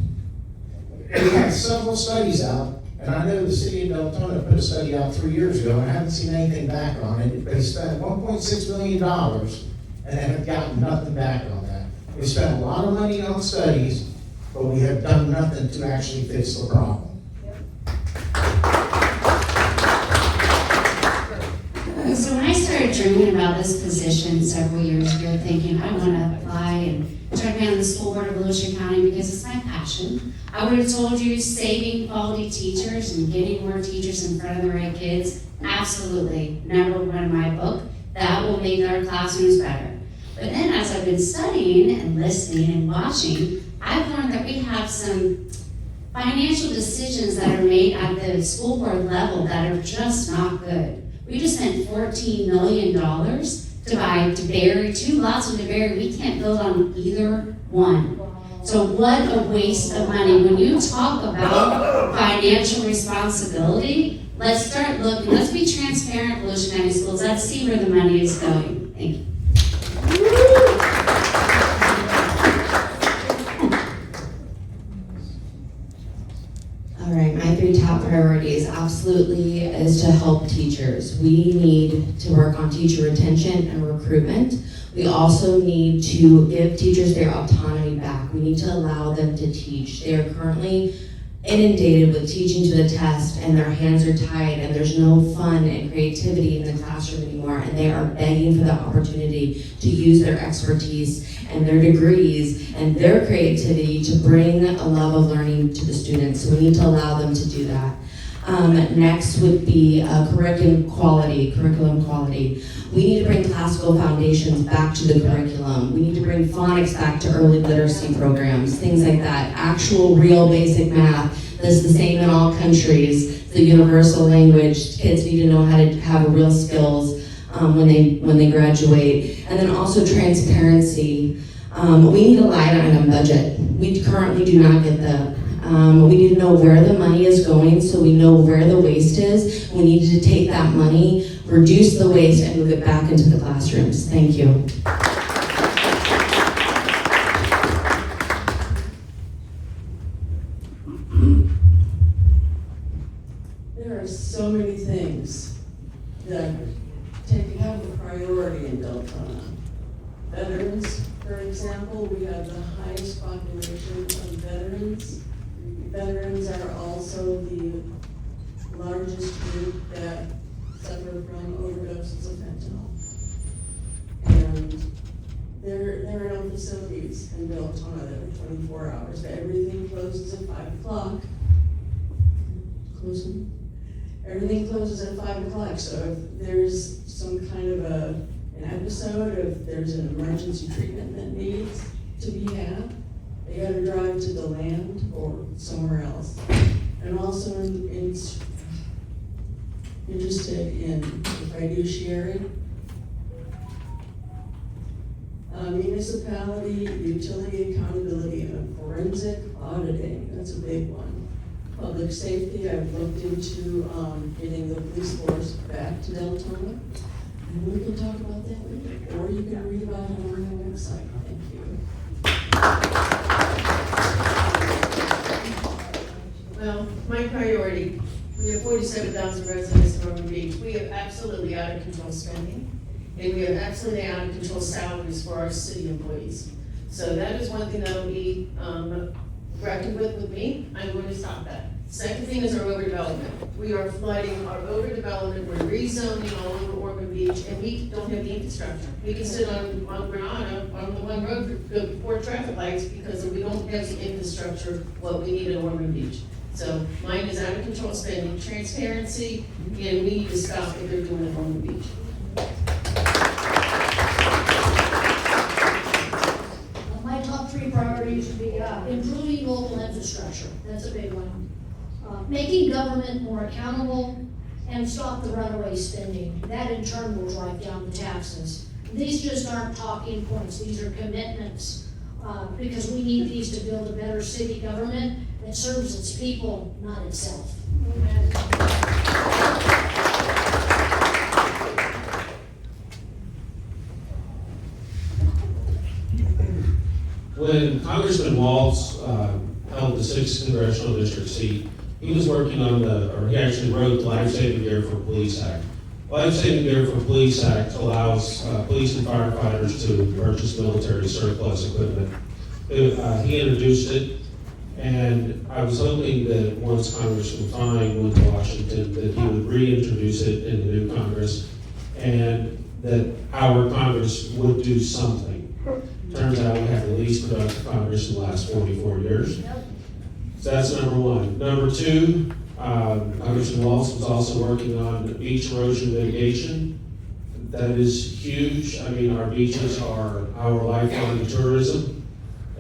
We had several studies out, and I know the city of Deltona put a study out 3 years ago, and I haven't seen anything back on it. They spent $1.6 million, and they have gotten nothing back on that. We spent a lot of money on studies, but we have done nothing to actually fix the problem. So when I started dreaming about this position several years ago, thinking I want to apply and try to be on the school board of Volusia County because it's my passion, I would have told you saving quality teachers and getting more teachers in front of the right kids, absolutely, number one in my book. That will make our classrooms better. But then as I've been studying and listening and watching, I've learned that we have some financial decisions that are made at the school board level that are just not good. We just spent $14 million to buy DeBerry, 2 lots of DeBerry. We can't build on either one. So what a waste of money. When you talk about financial responsibility, let's start looking. Let's be transparent, Volusia County Schools. Let's see where the money is going. Thank you. All right, my 3 top priorities absolutely is to help teachers. We need to work on teacher retention and recruitment. We also need to give teachers their autonomy back. We need to allow them to teach. They are currently inundated with teaching to the test, and their hands are tied, and there's no fun and creativity in the classroom anymore, and they are begging for the opportunity to use their expertise and their degrees and their creativity to bring a love of learning to the students. So we need to allow them to do that. Next would be curriculum quality. We need to bring classical foundations back to the curriculum. We need to bring phonics back to early literacy programs, things like that. Actual, real, basic math that's the same in all countries. The universal language. Kids need to know how to have real skills when they graduate. And then also transparency. We need a line item budget. We currently do not get that. We need to know where the money is going so we know where the waste is. We need to take that money, reduce the waste, and move it back into the classrooms. Thank you. There are so many things that have a priority in Deltona. Veterans, for example, we have the highest population of veterans. Veterans are also the largest group that suffer from overdoses of fentanyl. And there are no facilities in Deltona that are 24 hours. Everything closes at 5 o'clock. Everything closes at 5 o'clock. So if there's some kind of an episode, if there's an emergency treatment that needs to be had, they gotta drive to the land or somewhere else. And also interested in the fiduciary. Municipality, utility accountability, and forensic auditing, that's a big one. Public safety, I've looked into getting the police force back to Deltona. And we can talk about that later, or you can read about it on our website. Thank you. Well, my priority, we have 47,000 residents in Ormond Beach. We have absolutely out of control spending, and we have absolutely out of control salaries for our city employees. So that is one thing that will be reckoned with me. I'm going to stop that. Second thing is our overdevelopment. We are flooding our overdevelopment, we're rezoning all over Ormond Beach, and we don't have the infrastructure. We can sit on Granada, on the one road for 4 traffic lights, because we don't have the infrastructure, what we need in Ormond Beach. So mine is out of control spending, transparency, and we need to stop what they're doing at Ormond Beach. My top 3 priorities would be improving local infrastructure, that's a big one. Making government more accountable and stop the runaway spending. That in turn will drive down the taxes. These just aren't talking points, these are commitments, because we need these to build a better city government that serves its people, not itself. When Congressman Walz held the 6th Congressional District seat, he was working on he actually wrote the Life Saving Gear for Police Act. Life Saving Gear for Police Act allows police and firefighters to purchase military surplus equipment. He introduced it, and I was hoping that once Congressman Fine went to Washington, that he would reintroduce it in the new Congress, and that our Congress would do something. Turns out we have the least productive Congress in the last 44 years. So that's number 1. Number 2, Congressman Walz was also working on beach erosion mitigation. That is huge. I mean, our beaches are our lifeline to tourism.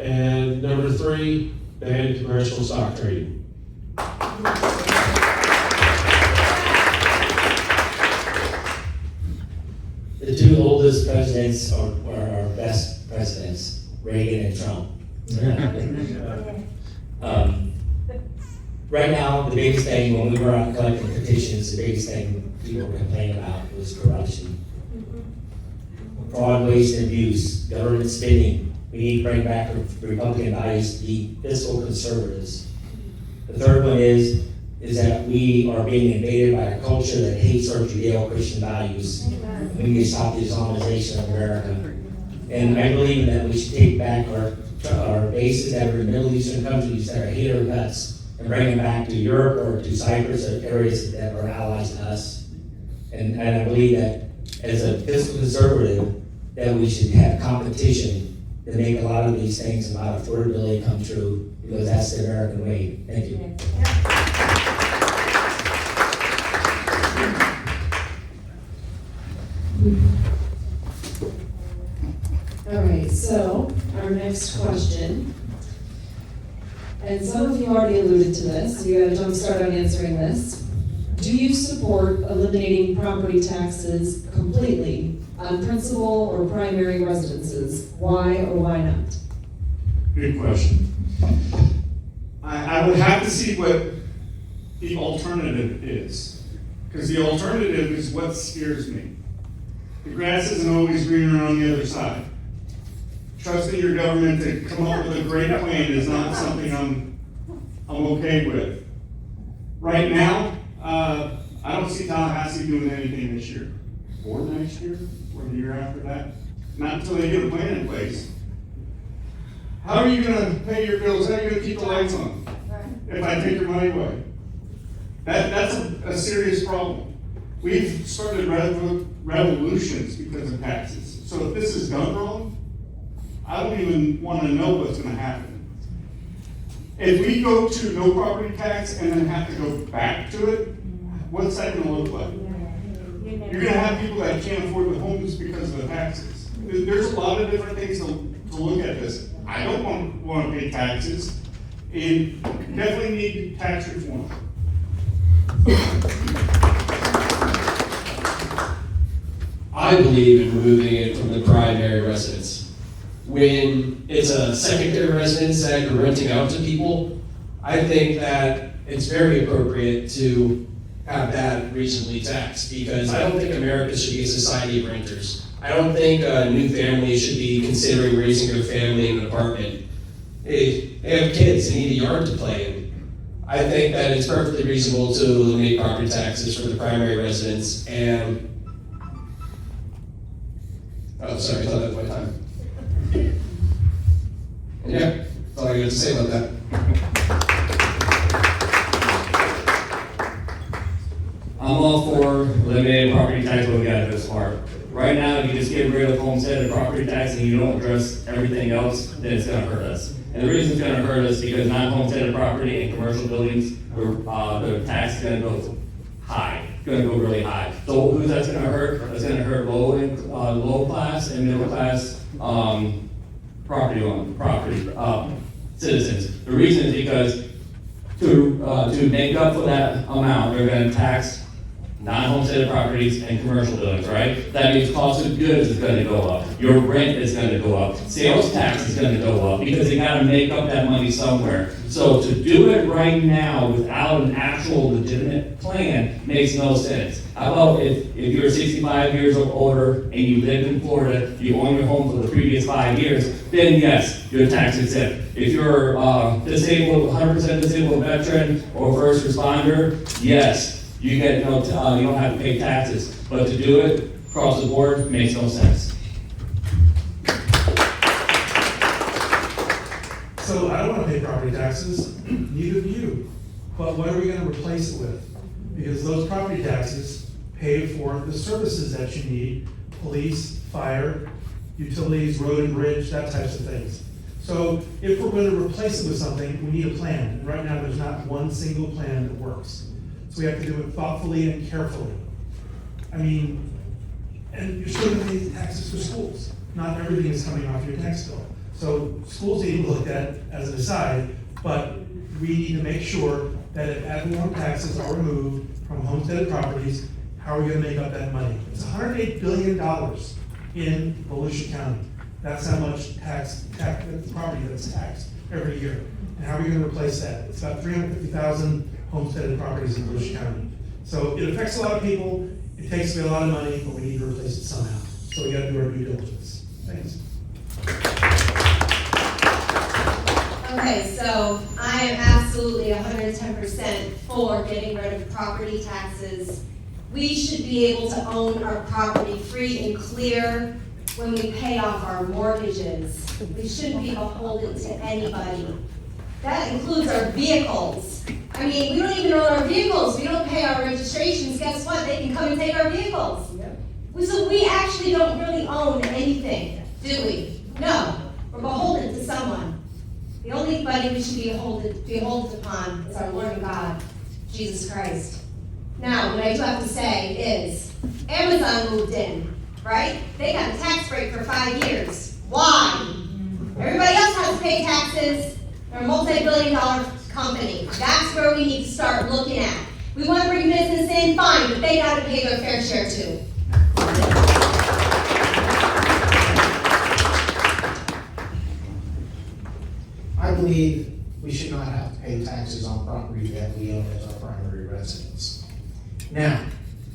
And number 3, ban commercial stock trading. The 2 oldest presidents are our best presidents, Reagan and Trump. Right now, the biggest thing, when we were out collecting petitions, the biggest thing people complained about was corruption. Fraud, waste, and abuse, government spending. We need to bring back Republican values to be fiscal conservatives. The third one is that we are being invaded by a culture that hates our Judeo-Christian values. We need to stop the Islamization of America. And I believe that we should take back our bases that are in Middle Eastern countries that are hate our guts and bring them back to Europe or to Cyprus or areas that are allies to us. And I believe that as a fiscal conservative, that we should have competition to make a lot of these things and a lot of affordability come true, because that's the American way. Thank you. All right, so our next question, and some of you already alluded to this, so you got to jump start on answering this. Do you support eliminating property taxes completely on principal or primary residences? Why or why not? Good question. I would have to see what the alternative is, because the alternative is what scares me. The grass isn't always greener on the other side. Trusting your government to come up with a great plan is not something I'm okay with. Right now, I don't see Tallahassee doing anything this year, or next year, or the year after that. Not until they get a plan in place. How are you gonna pay your bills? How are you gonna keep the lights on if I take your money away? That's a serious problem. We've started revolutions because of taxes. So if this is done wrong, I don't even want to know what's going to happen. If we go to no property tax and then have to go back to it, what's that going to look like? You're going to have people that can't afford the homes because of the taxes. There's a lot of different things to look at this. I don't want to pay taxes, and definitely need tax reform. I believe in removing it from the primary residence. When it's a secondary residence that you're renting out to people, I think that it's very appropriate to have that reasonably taxed, because I don't think America should be a society of renters. I don't think a new family should be considering raising their family in an apartment. They have kids, they need a yard to play in. I think that it's perfectly reasonable to eliminate property taxes for the primary residence, and oh, sorry, I thought that was my time. And yeah, that's all I got to say about that. I'm all for eliminating property tax, but we gotta do it smart. Right now, if you just get rid of homestead and property tax and you don't address everything else, then it's gonna hurt us. And the reason it's gonna hurt us because non-homesteaded property and commercial buildings, the tax is gonna go high, gonna go really high. So who's that's gonna hurt? That's gonna hurt low class and middle class, property citizens. The reason is because to make up for that amount, they're gonna tax non-homesteaded properties and commercial buildings, right? That means cost of goods is gonna go up, your rent is gonna go up, sales tax is gonna go up, because they gotta make up that money somewhere. So to do it right now without an actual legitimate plan makes no sense. How about if you're 65 years or older and you live in Florida, you own your home for the previous 5 years, then yes, you're tax exempt. If you're disabled, 100% disabled veteran or first responder, yes, you get you don't have to pay taxes. But to do it across the board makes no sense. So I don't want to pay property taxes, neither do you. But what are we going to replace it with? Because those property taxes pay for the services that you need, police, fire, utilities, road and bridge, that types of things. So if we're going to replace it with something, we need a plan. And right now, there's not one single plan that works. So we have to do it thoughtfully and carefully. I mean, and you're still going to pay taxes for schools. Not everything is coming off your tax bill. So schools need to be looked at as an aside, but we need to make sure that if ad valorem taxes are removed from homesteaded properties, how are we going to make up that money? It's $108 billion in Volusia County. That's how much property that's taxed every year. And how are we going to replace that? It's about 350,000 homesteaded properties in Volusia County. So it affects a lot of people, it takes away a lot of money, but we need to replace it somehow. So we gotta do our due diligence. Thanks. Okay, so I am absolutely 110% for getting rid of property taxes. We should be able to own our property free and clear when we pay off our mortgages. We shouldn't be beholden to anybody. That includes our vehicles. I mean, we don't even own our vehicles. We don't pay our registrations. Guess what? They can come and take our vehicles. So we actually don't really own anything, do we? No. We're beholden to someone. The only body we should be beholden upon is our Lord and God, Jesus Christ. Now, what I do have to say is, Amazon moved in, right? They got a tax break for 5 years. Why? Everybody else has to pay taxes. They're a multi-billion-dollar company. That's where we need to start looking at. We want to bring business in, fine, but they got to pay their fair share too. I believe we should not have to pay taxes on property that we own as our primary residence. Now,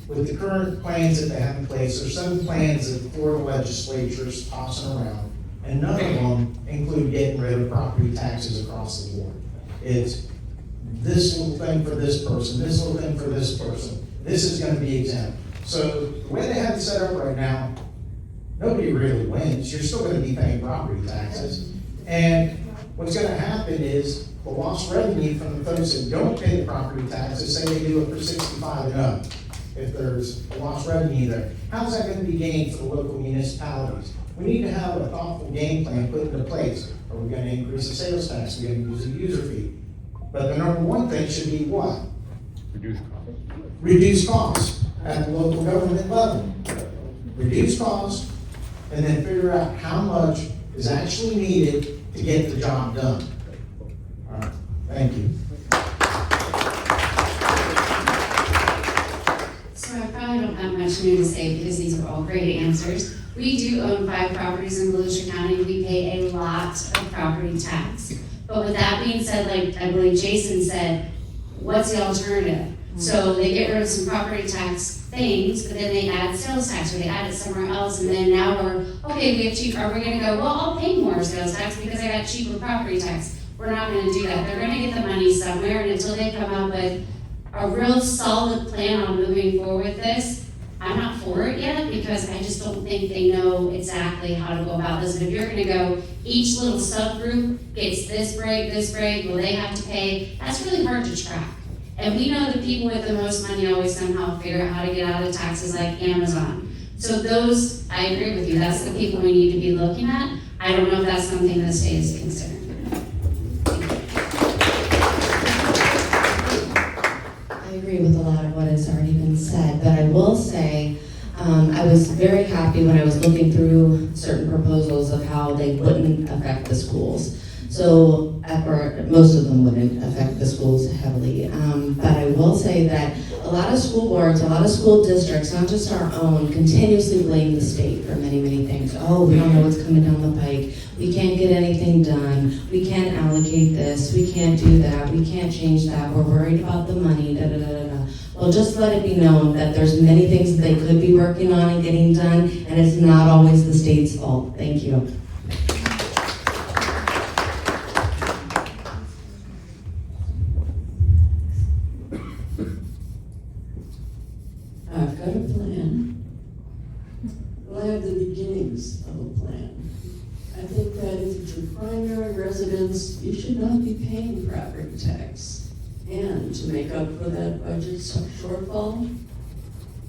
with the current plans that they have in place, there's some plans that the Florida legislature is tossing around, and none of them include getting rid of property taxes across the board. It's this little thing for this person, this little thing for this person. This is going to be exempt. So the way they have it set up right now, nobody really wins. You're still going to be paying property taxes. And what's going to happen is the lost revenue from the folks that don't pay the property taxes, say they do it for 65 and up, if there's a lost revenue there, how's that going to be gained for the local municipalities? We need to have a thoughtful game plan put into place. Are we going to increase the sales tax? Are we going to use a user fee? But the number one thing should be what? Reduce costs. Reduce costs at the local government level. Reduce costs, and then figure out how much is actually needed to get the job done. All right, thank you. So I probably don't have much new to say because these are all great answers. We do own 5 properties in Volusia County. We pay a lot of property tax. But with that being said, like I believe Jason said, what's the alternative? So they get rid of some property tax things, but then they add sales tax or they add it somewhere else, and then now we're, okay, we have cheap, are we gonna go, well, I'll pay more sales tax because I got cheaper property tax. We're not gonna do that. They're gonna get the money somewhere, and until they come up with a real solid plan on moving forward with this, I'm not for it yet because I just don't think they know exactly how to go about this. And if you're gonna go, each little subgroup gets this break, will they have to pay? That's really hard to track. And we know the people with the most money always somehow figure out how to get out of taxes, like Amazon. So those, I agree with you, that's the people we need to be looking at. I don't know if that's something the state is considering. I agree with a lot of what has already been said, but I will say, I was very happy when I was looking through certain proposals of how they wouldn't affect the schools. So, or most of them wouldn't affect the schools heavily. But I will say that a lot of school boards, a lot of school districts, not just our own, continuously blame the state for many, many things. Oh, we don't know what's coming down the pike. We can't get anything done. We can't allocate this. We can't do that. We can't change that. We're worried about the money, da da da da da. Well, just let it be known that there's many things that they could be working on and getting done, and it's not always the state's fault. Thank you. I've got a plan. Well, I have the beginnings of a plan. I think that if it's your primary residence, you should not be paying property tax. And to make up for that budget shortfall,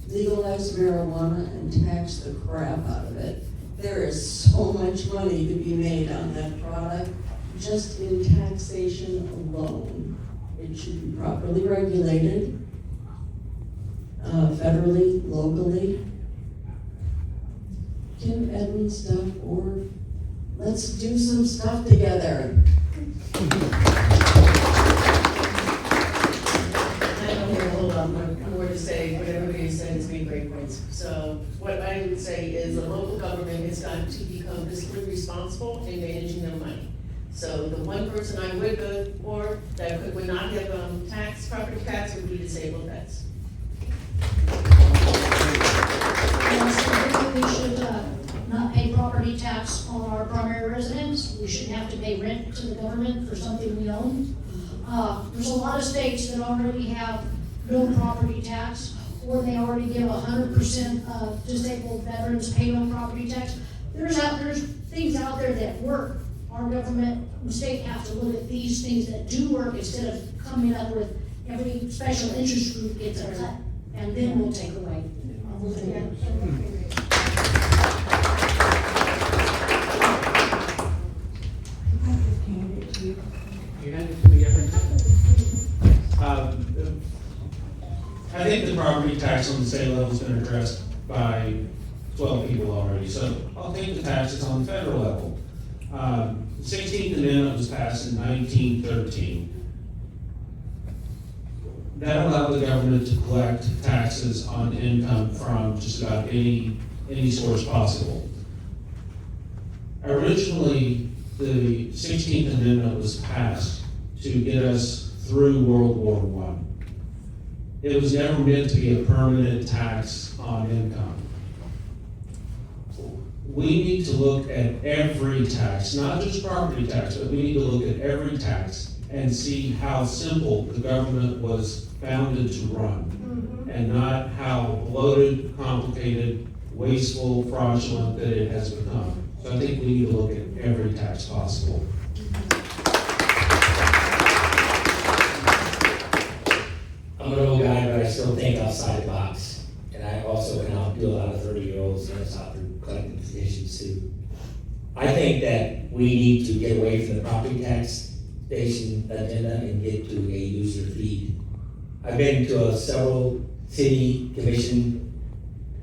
legalize marijuana and tax the crap out of it. There is so much money to be made on that product, just in taxation alone. It should be properly regulated, federally, locally. Give Eddins stuff, or let's do some stuff together. More to say, what everybody said has made great points. So what I would say is the local government has got to become fiscally responsible in managing their money. So the one person I would vote for that would not have property tax would be disabled vets. We should not pay property tax on our primary residence. We shouldn't have to pay rent to the government for something we own. There's a lot of states that already have no property tax, or they already give 100% of disabled veterans pay no property tax. There's things out there that work. Our government and state have to look at these things that do work instead of coming up with every special interest group gets a cut, and then we'll take away. I think the property tax on the state level has been addressed by 12 people already, so I'll take the taxes on the federal level. The 16th Amendment was passed in 1913. That allowed the government to collect taxes on income from just about any source possible. Originally, the 16th Amendment was passed to get us through World War I. It was never meant to be a permanent tax on income. We need to look at every tax, not just property tax, but we need to look at every tax and see how simple the government was founded to run, and not how bloated, complicated, wasteful, fraudulent that it has become. So I think we need to look at every tax possible. I'm an old guy, but I still think outside the box. And I also can outdo a lot of 30-year-olds and it's out there collecting petitions too. I think that we need to get away from the property tax station agenda and get to a user fee. I've been to several city commission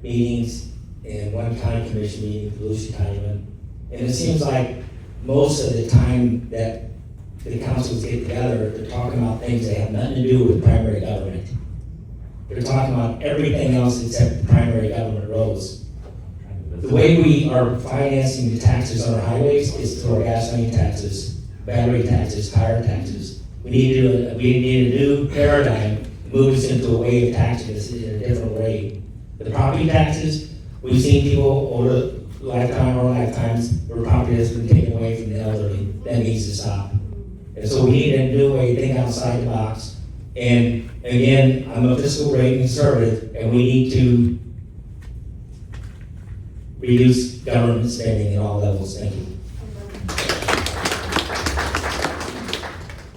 meetings and one county commission meeting, Volusia County one. And it seems like most of the time that the councils get together, they're talking about things that have nothing to do with primary government. They're talking about everything else except primary government roads. The way we are financing the taxes on our highways is through our gasoline taxes, battery taxes, tire taxes. We need a new paradigm to move us into a way of taxing this in a different way. The property taxes, we've seen people over our lifetimes where property has been taken away from the elderly. That needs to stop. And so we need to do a thing outside the box. And again, I'm a fiscal rate conservative, and we need to reduce government spending at all levels. Thank you.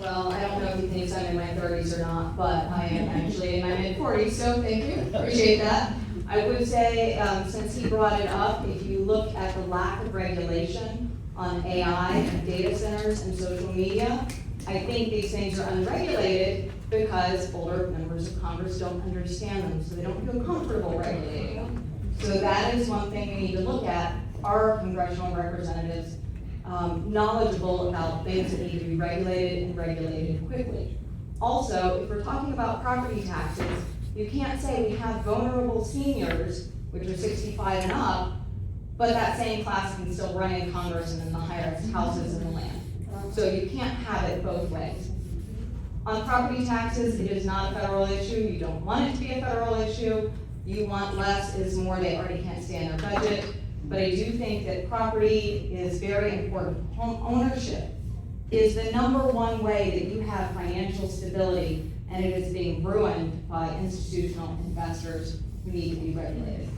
Well, I don't know if you can examine my my 30s or not, but I am actually in my mid-40s, so thank you, appreciate that. I would say, since he brought it up, if you look at the lack of regulation on AI and data centers and social media, I think these things are unregulated because older members of Congress don't understand them, so they don't feel comfortable regulating them. So that is one thing we need to look at. Are congressional representatives knowledgeable about things that need to be regulated and regulated quickly? Also, if we're talking about property taxes, you can't say we have vulnerable seniors, which are 65 and up, but that same class can still run in Congress and in the highest houses in the land. So you can't have it both ways. On property taxes, it is not a federal issue. You don't want it to be a federal issue. You want less is more, they already can't stay in their budget. But I do think that property is very important. Home ownership is the #1 way that you have financial stability, and it is being ruined by institutional investors who need to be regulated.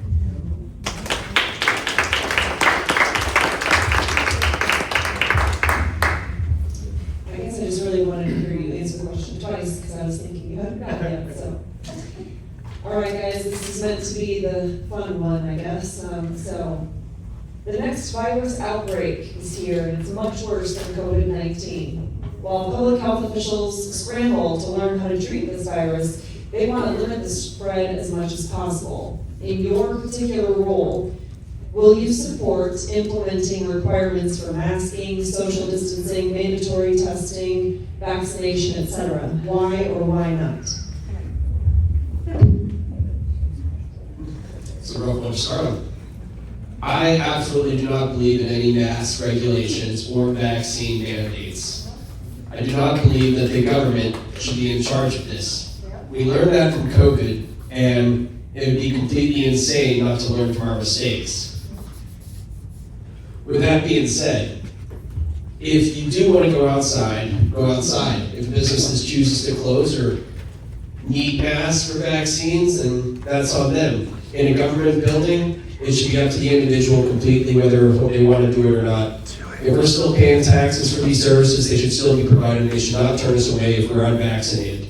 I guess I just really wanted to hear you answer the question twice, because I was thinking you hadn't got it yet, so. All right, guys, this is meant to be the fun one, I guess. So, the next virus outbreak is here, and it's much worse than COVID-19. While public health officials scramble to learn how to treat this virus, they want to limit the spread as much as possible. In your particular role, will you support implementing requirements for masking, social distancing, mandatory testing, vaccination, etc.? Why or why not? It's a rough one to start on. I absolutely do not believe in any mask regulations or vaccine mandates. I do not believe that the government should be in charge of this. We learned that from COVID, and it would be completely insane not to learn from our mistakes. With that being said, if you do want to go outside, go outside. If businesses chooses to close or need masks or vaccines, then that's on them. In a government building, it should be up to the individual completely whether they want to do it or not. If we're still paying taxes for these services, they should still be provided. They should not turn us away if we're unvaccinated.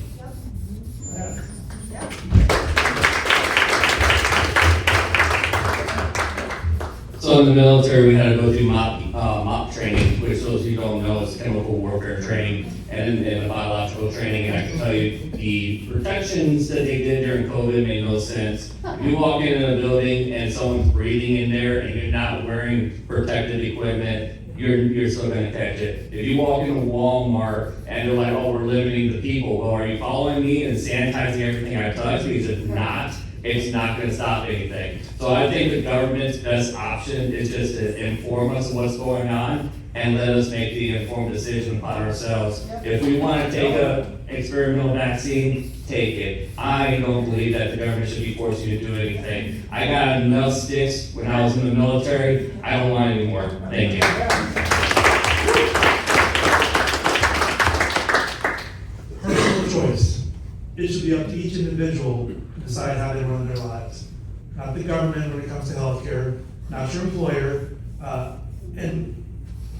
So in the military, we had to go through MOP training, which those of you who don't know is chemical warfare training and biological training. And I can tell you the protections that they did during COVID made no sense. If you walk into a building and someone's breathing in there and you're not wearing protective equipment, you're still gonna catch it. If you walk into Walmart and they're like, oh, we're limiting the people, well, are you following me and sanitizing everything I touch? Because if not, it's not gonna stop anything. So I think the government's best option is just to inform us of what's going on and let us make the informed decision upon ourselves. If we wanna take a experimental vaccine, take it. I don't believe that the government should be forcing you to do anything. I got enough sticks when I was in the military. I don't want any more. Thank you. Personal choice. It should be up to each individual to decide how they run their lives. Not the government when it comes to healthcare, not your employer. And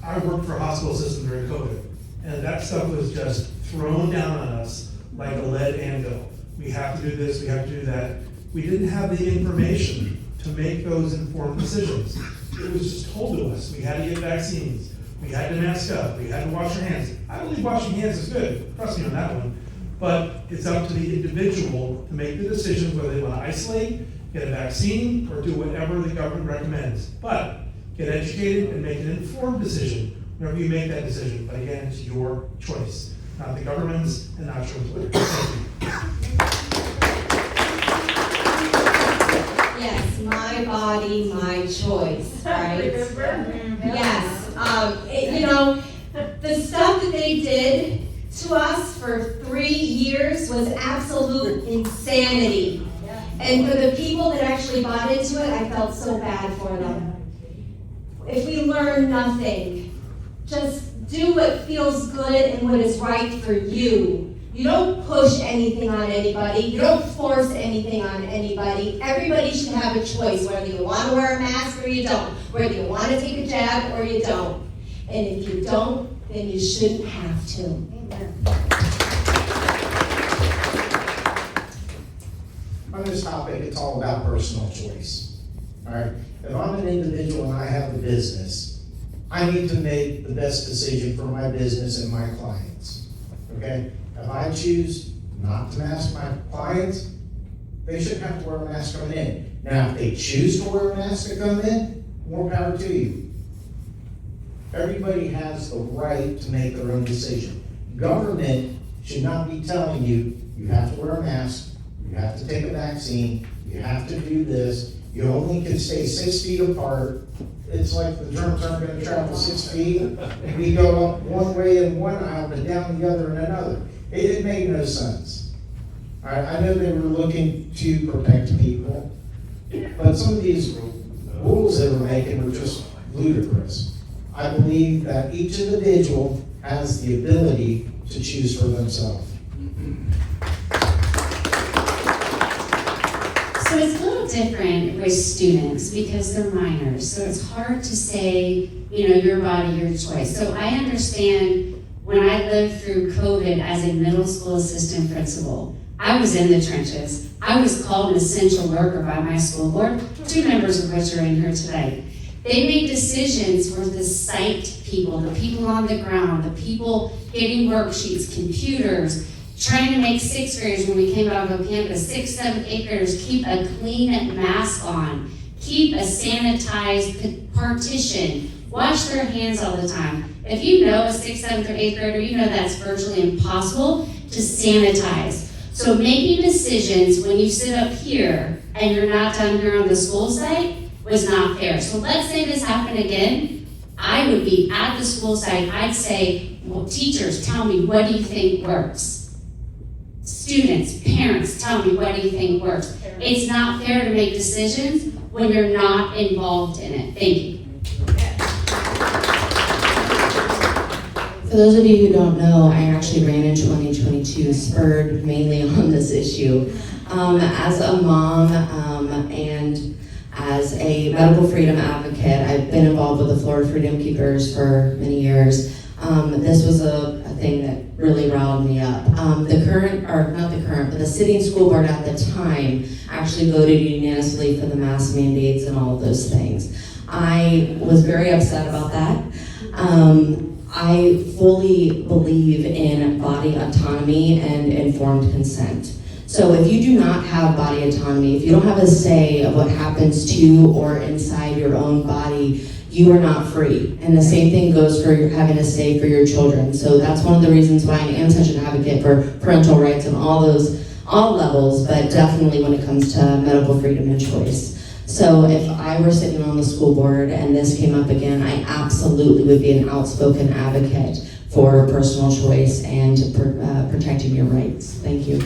I worked for a hospital system during COVID, and that stuff was just thrown down on us like a lead anvil. We have to do this, we have to do that. We didn't have the information to make those informed decisions. It was just told to us. We had to get vaccines, we had to mask up, we had to wash our hands. I believe washing hands is good, trust me on that one. But it's up to the individual to make the decisions whether they want to isolate, get a vaccine, or do whatever the government recommends. But get educated and make an informed decision whenever you make that decision. But again, it's your choice, not the government's and not your employer. Yes, my body, my choice, right? Yes, the stuff that they did to us for 3 years was absolute insanity. And for the people that actually bought into it, I felt so bad for them. If we learn nothing, just do what feels good and what is right for you. You don't push anything on anybody. You don't force anything on anybody. Everybody should have a choice, whether you want to wear a mask or you don't, whether you want to take a jab or you don't. And if you don't, then you shouldn't have to. on this topic, it's all about personal choice. All right? If I'm an individual and I have a business, I need to make the best decision for my business and my clients. Okay? If I choose not to mask my clients, they shouldn't have to wear a mask coming in. Now, if they choose to wear a mask to come in, more power to you. Everybody has the right to make their own decision. Government should not be telling you, you have to wear a mask, you have to take a vaccine, you have to do this, you only can stay 6 feet apart. It's like the germs aren't gonna travel 6 feet. We go up one way in one aisle, but down the other in another. It made no sense. All right, I know they were looking to protect people, but some of these rules they were making were just ludicrous. I believe that each individual has the ability to choose for themselves. So it's a little different with students because they're minors. So it's hard to say, your body, your choice. So I understand when I lived through COVID as a middle school assistant principal, I was in the trenches. I was called an essential worker by my school board, 2 members of which are in here today. They made decisions for the site people, the people on the ground, the people getting worksheets, computers, trying to make 6th graders when we came out of campus, 6th, 7th, 8th graders keep a clean mask on, keep a sanitized partition, wash their hands all the time. If you know a 6th, 7th, or 8th grader, you know that's virtually impossible to sanitize. So making decisions when you sit up here and you're not down here on the school site was not fair. So let's say this happened again. I would be at the school site. I'd say, well, teachers, tell me, what do you think works? Students, parents, tell me, what do you think works? It's not fair to make decisions when you're not involved in it. Thank you. For those of you who don't know, I actually ran in 2022, spurred mainly on this issue. As a mom and as a medical freedom advocate, I've been involved with the Florida Freedom Keepers for many years. This was a thing that really riled me up. The sitting school board at the time actually voted unanimously for the mask mandates and all of those things. I was very upset about that. I fully believe in body autonomy and informed consent. So if you do not have body autonomy, if you don't have a say of what happens to or inside your own body, you are not free. And the same thing goes for having a say for your children. So that's one of the reasons why I am such an advocate for parental rights on all levels, but definitely when it comes to medical freedom and choice. So if I were sitting on the school board and this came up again, I absolutely would be an outspoken advocate for personal choice and protecting your rights. Thank you.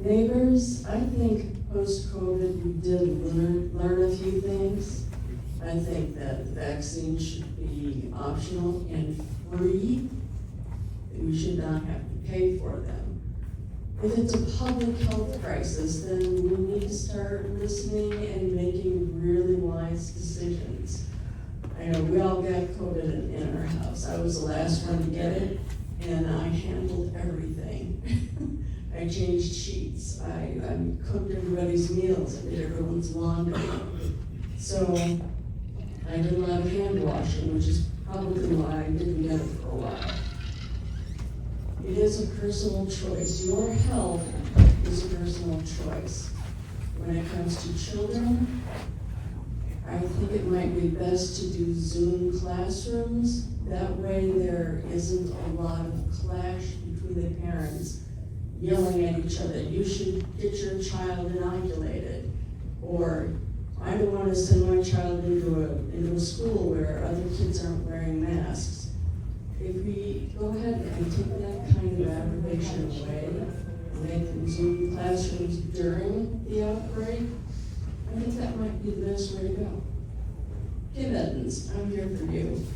Neighbors, I think post-COVID we did learn a few things. I think that vaccines should be optional and free. We should not have to pay for them. If it's a public health crisis, then we need to start listening and making really wise decisions. I know we all got COVID in our house. I was the last one to get it, and I handled everything. I changed sheets, I cooked everybody's meals, I did everyone's laundry. So I did a lot of hand washing, which is probably why I didn't get it for a while. It is a personal choice. Your health is a personal choice. When it comes to children, I think it might be best to do Zoom classrooms. That way there isn't a lot of clash between the parents yelling at each other. You should get your child inoculated. Or, I don't want to send my child into a school where other kids aren't wearing masks. If we go ahead and take that kind of aggravation away, and make them Zoom classrooms during the outbreak, I think that might be the best way to go. Gabe Eddins, I'm here for you.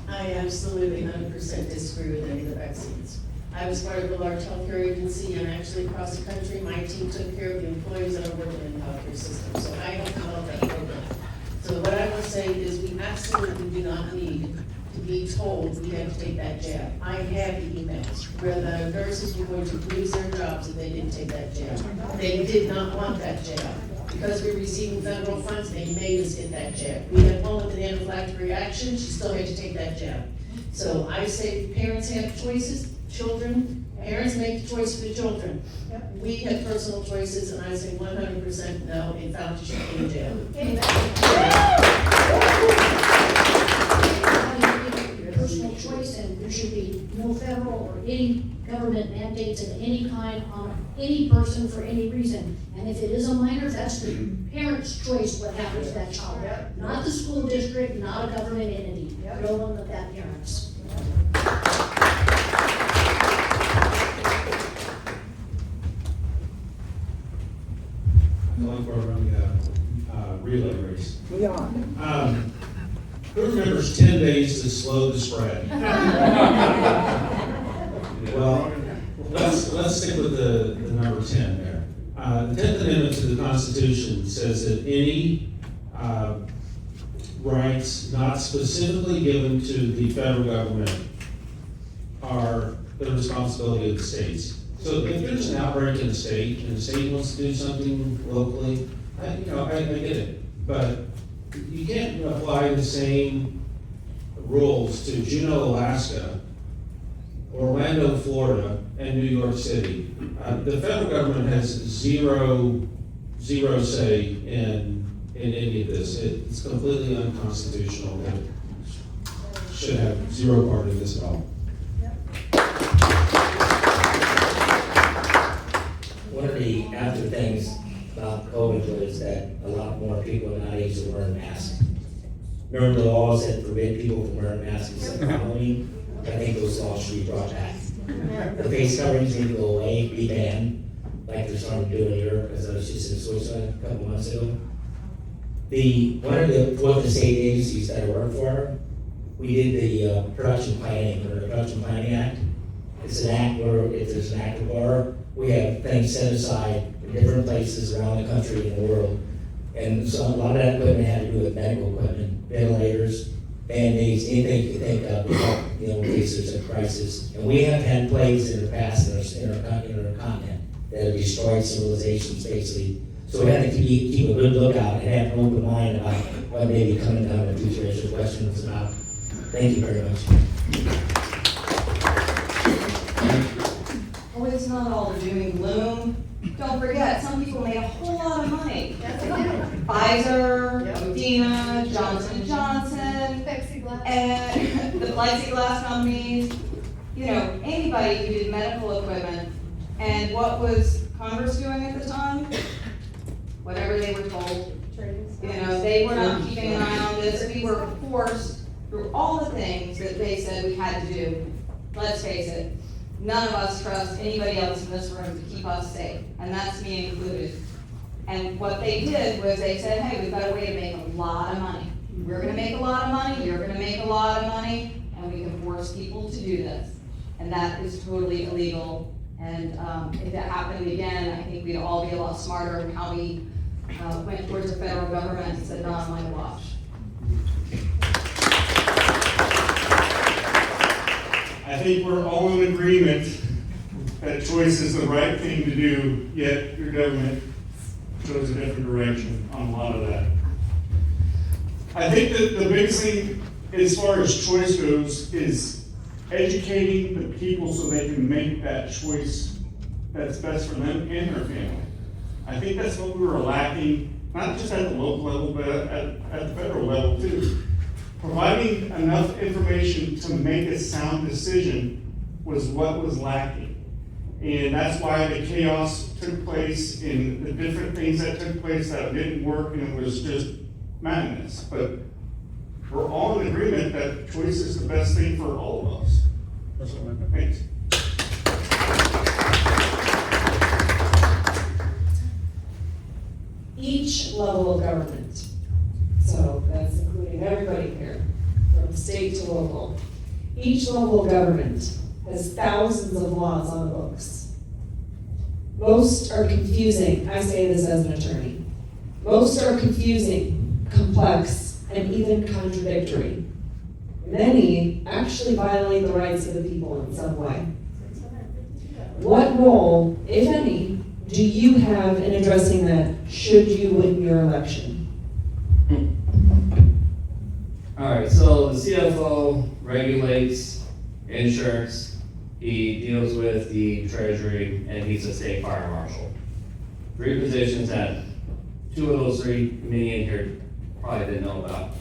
I absolutely 100% disagree with any of the vaccines. I was part of a large healthcare agency, and actually across the country, my team took care of the employees that are working in the healthcare system, so I don't know about that program. So what I will say is we absolutely do not need to be told we have to take that jab. I have the emails where the nurses were going to lose their jobs if they didn't take that jab. They did not want that jab. Because we're receiving federal funds, they made us get that jab. We had one with an anaphylactic reaction, she still had to take that jab. So I say parents have choices, children, parents make the choice for the children. We have personal choices, and I say 100% no, a Fauci should be in jail. Personal choice, and there should be no federal or any government mandates of any kind on any person for any reason. And if it is a minor, that's the parent's choice what happens to that child. Not the school district, not a government entity. No one but that parent's. I'm going for running a relay race. We are. Who remembers 10 days to slow the spread? Well, let's stick with the number 10 there. The 10th Amendment to the Constitution says that any rights not specifically given to the federal government are the responsibility of the states. So if there's an outbreak in the state and the state wants to do something locally, I get it. But you can't apply the same rules to Juneau, Alaska, Orlando, Florida, and New York City. The federal government has zero say in any of this. It's completely unconstitutional. It should have zero part in this at all. One of the after things about COVID was that a lot more people are not able to wear masks. Remember the laws that forbid people from wearing masks in Halloween? I think those laws should be brought back. The face coverings need to go away, be banned, like they're starting to do in Europe, because I was just in Switzerland a couple months ago. One of the state agencies that I work for, we did the production planning, or the Production Planning Act. It's an act where if there's an active order, we have things set aside in different places around the country and the world. And so a lot of that equipment had to do with medical equipment, ventilators, Band-Aids, anything you can think of, in case there's a crisis. And we have had plagues in the past in our continent that have destroyed civilizations, basically. So we have to keep a good lookout and have an open mind about what may be coming down in the future as your question was about. Thank you very much. Well, it's not all the doom and gloom. Don't forget, some people made a whole lot of money. Pfizer, Modena, Johnson & Johnson, and the plexiglass companies, anybody who did medical equipment. And what was Congress doing at the time? Whatever they were told. They were not keeping an eye on this. We were forced through all the things that they said we had to do. Let's face it, none of us trust anybody else in this room to keep us safe, and that's me included. And what they did was they said, hey, we've got a way to make a lot of money. We're gonna make a lot of money, you're gonna make a lot of money, and we can force people to do this. And that is totally illegal. And if that happened again, I think we'd all be a lot smarter in how we went towards the federal government and said, not on my watch. I think we're all in agreement that choice is the right thing to do, yet your government goes a different direction on a lot of that. I think that the biggest thing as far as choice goes is educating the people so they can make that choice that's best for them and their family. I think that's what we were lacking, not just at the local level, but at the federal level too. Providing enough information to make a sound decision was what was lacking. And that's why the chaos took place and the different things that took place that didn't work, and it was just madness. But we're all in agreement that choice is the best thing for all of us. Thanks. Each level of government, so that's including everybody here, from state to local, each level of government has thousands of laws on the books. Most are confusing. I say this as an attorney. Most are confusing, complex, and even contradictory. Many actually violate the rights of the people in some way. What role, if any, do you have in addressing that should you win your election? All right, so the CFO regulates insurance, he deals with the treasury, and he's a state fire marshal. 3 positions that 2 of those 3, many in here probably didn't know about.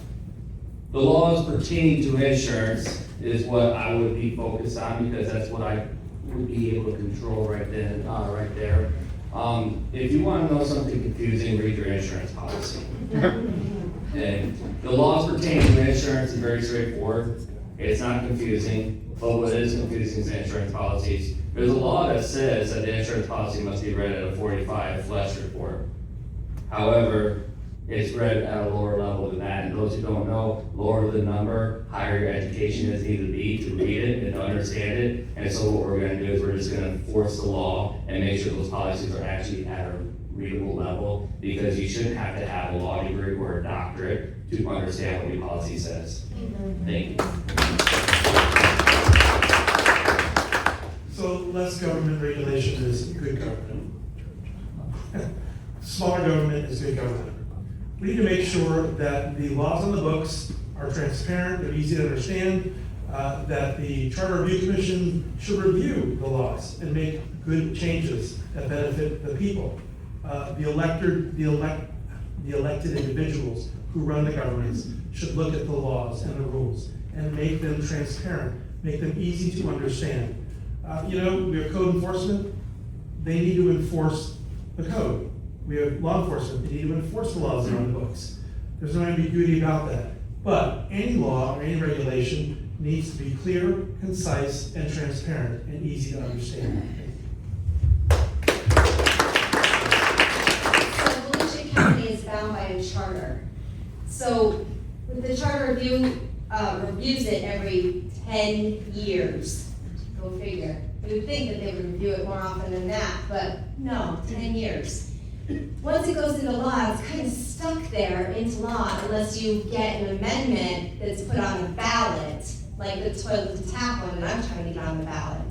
The laws pertaining to insurance is what I would be focused on because that's what I would be able to control right then, right there. If you want to know something confusing, read your insurance policy. And the laws pertaining to insurance is very straightforward. It's not confusing, but what is confusing is the insurance policies. There's a law that says that the insurance policy must be read at a 45 flesh report. However, it's read at a lower level than that. And those who don't know, lower the number, higher your education is needed to be to read it and to understand it. And so what we're gonna do is we're just gonna enforce the law and make sure those policies are actually at a readable level, because you shouldn't have to have a law degree or a doctorate to understand what your policy says. Thank you. So less government regulation is good government. Smaller government is good government. We need to make sure that the laws on the books are transparent, they're easy to understand, that the Charter Review Commission should review the laws and make good changes that benefit the people. The elected individuals who run the governments should look at the laws and the rules and make them transparent, make them easy to understand. We have code enforcement, they need to enforce the code. We have law enforcement, they need to enforce the laws that are on the books. There's no ambiguity about that. But any law or any regulation needs to be clear, concise, and transparent, and easy to understand. Volusia County is bound by a charter. So with the charter review, reviews it every 10 years. Go figure. You would think that they would review it more often than that, but no, 10 years. Once it goes into law, it's kind of stuck there into law unless you get an amendment that's put on a ballot, like the toilet to tap one that I'm trying to get on the ballot.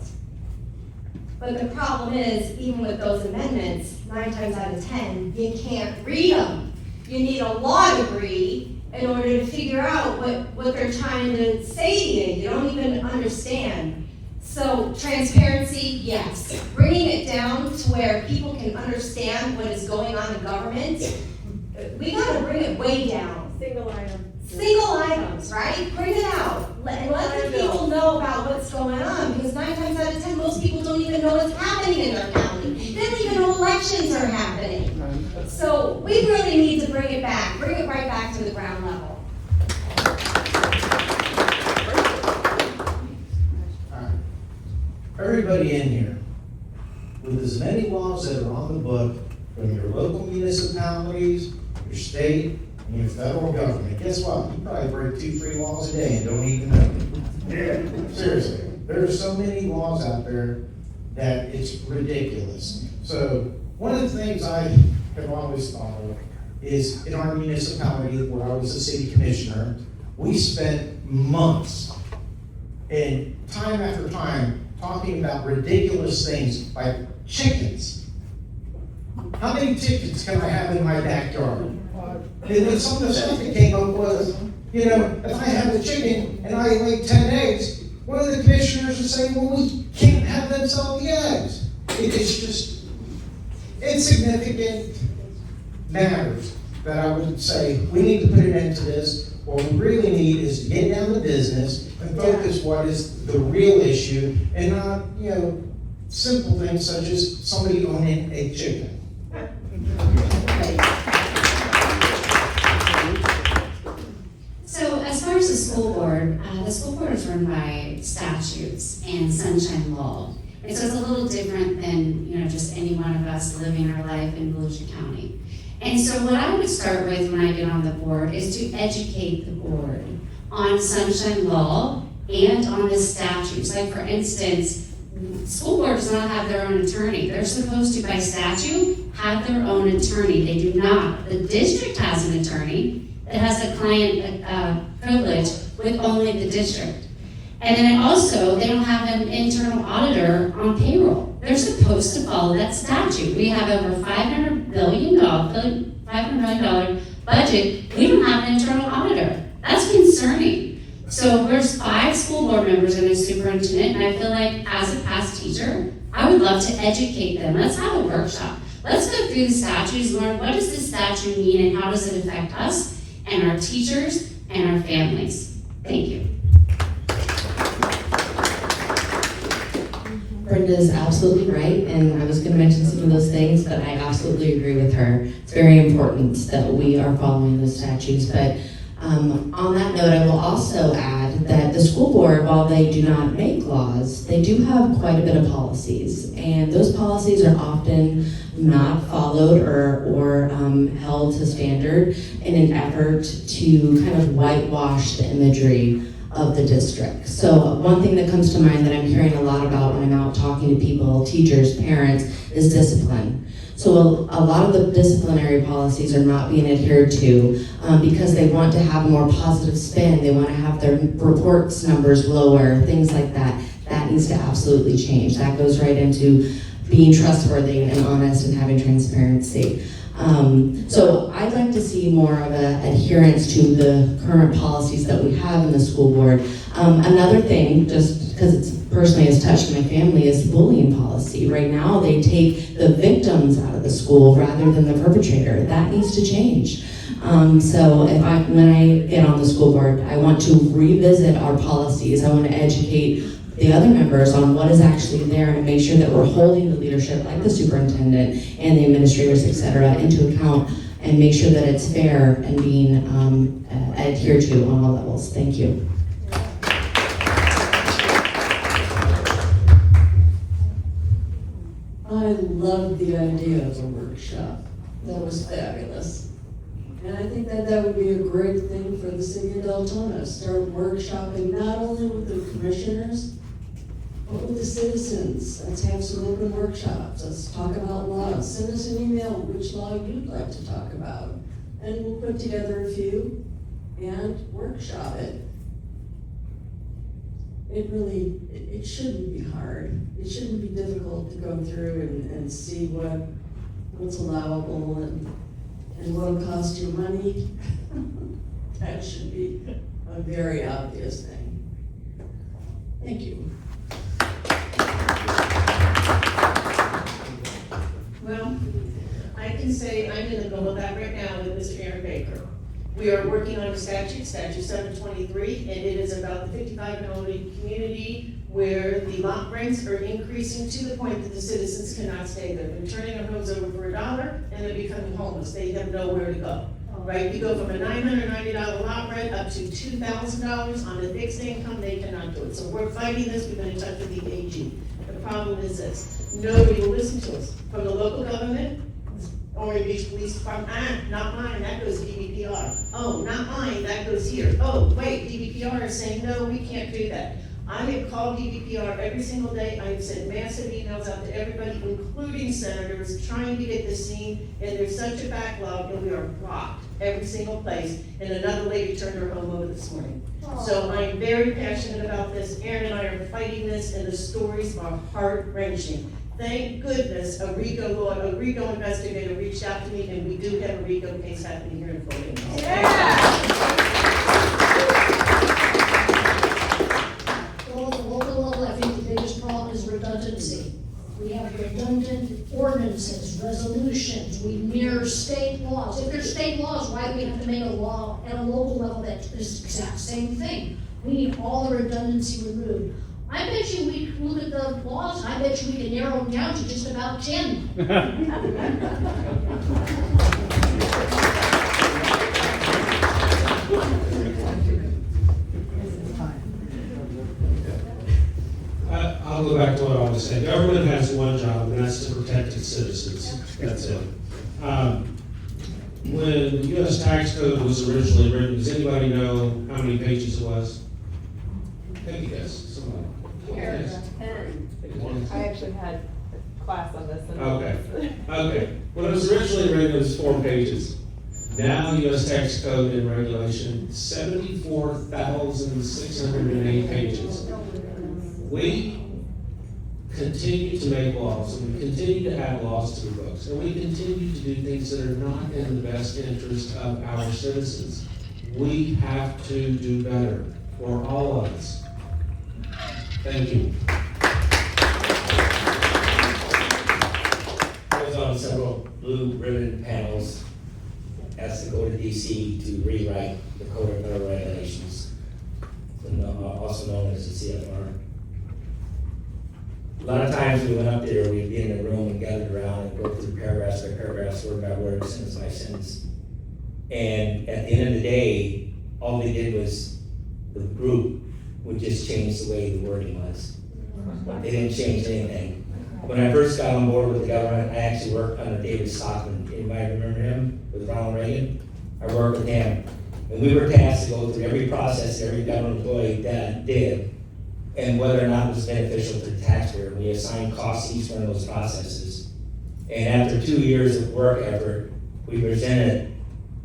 But the problem is, even with those amendments, 9 times out of 10, you can't read them. You need a law degree in order to figure out what they're trying to say to you. You don't even understand. So transparency, yes. Bringing it down to where people can understand what is going on in government, we gotta bring it way down. Single item. Single items, right? Bring it out. And let the people know about what's going on, because 9 times out of 10, most people don't even know what's happening in their county. They don't even know elections are happening. So we really need to bring it back, bring it right back to the ground level. Everybody in here, with as many laws that are on the book, from your local municipalities, your state, and your federal government, guess what? You probably break 2-3 laws a day and don't even know it. Seriously, there are so many laws out there that it's ridiculous. So one of the things I have always thought of is in our municipality where I was a city commissioner, we spent months and time after time talking about ridiculous things like chickens. How many chickens can I have in my backyard? And then some of the stuff that came up was, if I have a chicken and I lay 10 eggs, one of the commissioners would say, well, we can't have them sell the eggs. It's just insignificant matters that I would say, we need to put an end to this. What we really need is to get down to business and focus what is the real issue and not, simple things such as somebody owning a chicken. So as far as the school board is run by statutes and sunshine law. And so it's a little different than, just any one of us living our life in Volusia County. And so what I would start with when I get on the board is to educate the board on sunshine law and on the statutes. Like for instance, school board does not have their own attorney. They're supposed to, by statute, have their own attorney. They do not. The district has an attorney, that has a client privilege with only the district. And then also, they don't have an internal auditor on payroll. They're supposed to follow that statute. We have over $500 million budget. We don't have an internal auditor. That's concerning. So there's 5 school board members and a superintendent, and I feel like as a past teacher, I would love to educate them. Let's have a workshop. Let's go through the statutes, learn what does this statute mean and how does it affect us and our teachers and our families. Thank you. Brenda is absolutely right, and I was going to mention some of those things, but I absolutely agree with her. It's very important that we are following the statutes, but on that note, I will also add that the school board, while they do not make laws, they do have quite a bit of policies, and those policies are often not followed or held to standard in an effort to kind of whitewash the imagery of the district. So one thing that comes to mind that I'm hearing a lot about when I'm out talking to people, teachers, parents, is discipline. So a lot of the disciplinary policies are not being adhered to because they want to have a more positive spin. They want to have their reports numbers lower, things like that. That needs to absolutely change. That goes right into being trustworthy and honest and having transparency. So I'd like to see more of an adherence to the current policies that we have in the school board. Another thing, just because it's personally has touched my family, is bullying policy. Right now, they take the victims out of the school rather than the perpetrator. That needs to change. So when I get on the school board, I want to revisit our policies. I want to educate the other members on what is actually there and make sure that we're holding the leadership, like the superintendent and the administrators, et cetera, into account and make sure that it's fair and being adhered to on all levels. Thank you. I love the idea of a workshop. That was fabulous. And I think that that would be a great thing for the city of Deltona. Start workshopping not only with the commissioners, but with the citizens. Let's have some open workshops. Let's talk about laws. Send us an email which law you'd like to talk about. And we'll put together a few and workshop it. It shouldn't be hard. It shouldn't be difficult to go through and see what's allowable and what'll cost you money. That should be a very obvious thing. Thank you. Well, I can say I'm in the middle of that right now with Mr. Aaron Baker. We are working on a statute 723, and it is about the 55 and older community where the lot rents are increasing to the point that the citizens cannot stay there. They're turning their homes over for $1 and they're becoming homeless. They have nowhere to go. Right? You go from a $990 lot rent up to $2,000 on a fixed income, they cannot do it. So we're fighting this, we've been in touch with the AG. The problem is this, nobody will listen to us. From the local government, Orange Beach Police Department, not mine, that goes DBPR. Oh, not mine, that goes here. Oh, wait, DBPR is saying, no, we can't do that. I have called DBPR every single day. I have sent massive emails out to everybody, including senators, trying to get this seen, and there's such a backlog, and we are blocked every single place. And another lady turned her home over this morning. So I am very passionate about this. Aaron and I are fighting this, and the stories are heart-wrenching. Thank goodness a RICO investigator reached out to me, and we do have a RICO case happening here in Coleen. Well, at the local level, I think the biggest problem is redundancy. We have redundant ordinances, resolutions, we mirror state laws. If there's state laws, why do we have to make a law at a local level that is the exact same thing? We need all the redundancy removed. I bet you we look at the laws, and I bet you we can narrow them down to just about 10. I'll go back to what I was saying. Government has one job, and that's to protect its citizens. That's it. When the U.S. tax code was originally written, does anybody know how many pages it was? Take a guess. Somebody. I actually had a class on this. Okay. When it was originally written, it was 4 pages. Now, U.S. Tax Code and Regulation, 74,608 pages. We continue to make laws, and we continue to add laws to the books, and we continue to do things that are not in the best interest of our citizens. We have to do better for all of us. Thank you. I was on several blue ribbon panels asked to go to DC to rewrite the Code of Federal Regulations, also known as the CFR. A lot of times we went up there, we'd be in the room and gathered around and go through paragraphs by paragraphs, word by word, sentence by sentence. And at the end of the day, all they did was the group would just change the way the wording was. They didn't change anything. When I first got on board with the government, I actually worked under David Stockman. Anybody remember him? With Ronald Reagan? I worked with him. And we were tasked to go through every process every government employee did, and whether or not it was beneficial to the taxpayer. We assigned costs to each one of those processes. And after 2 years of work effort, we presented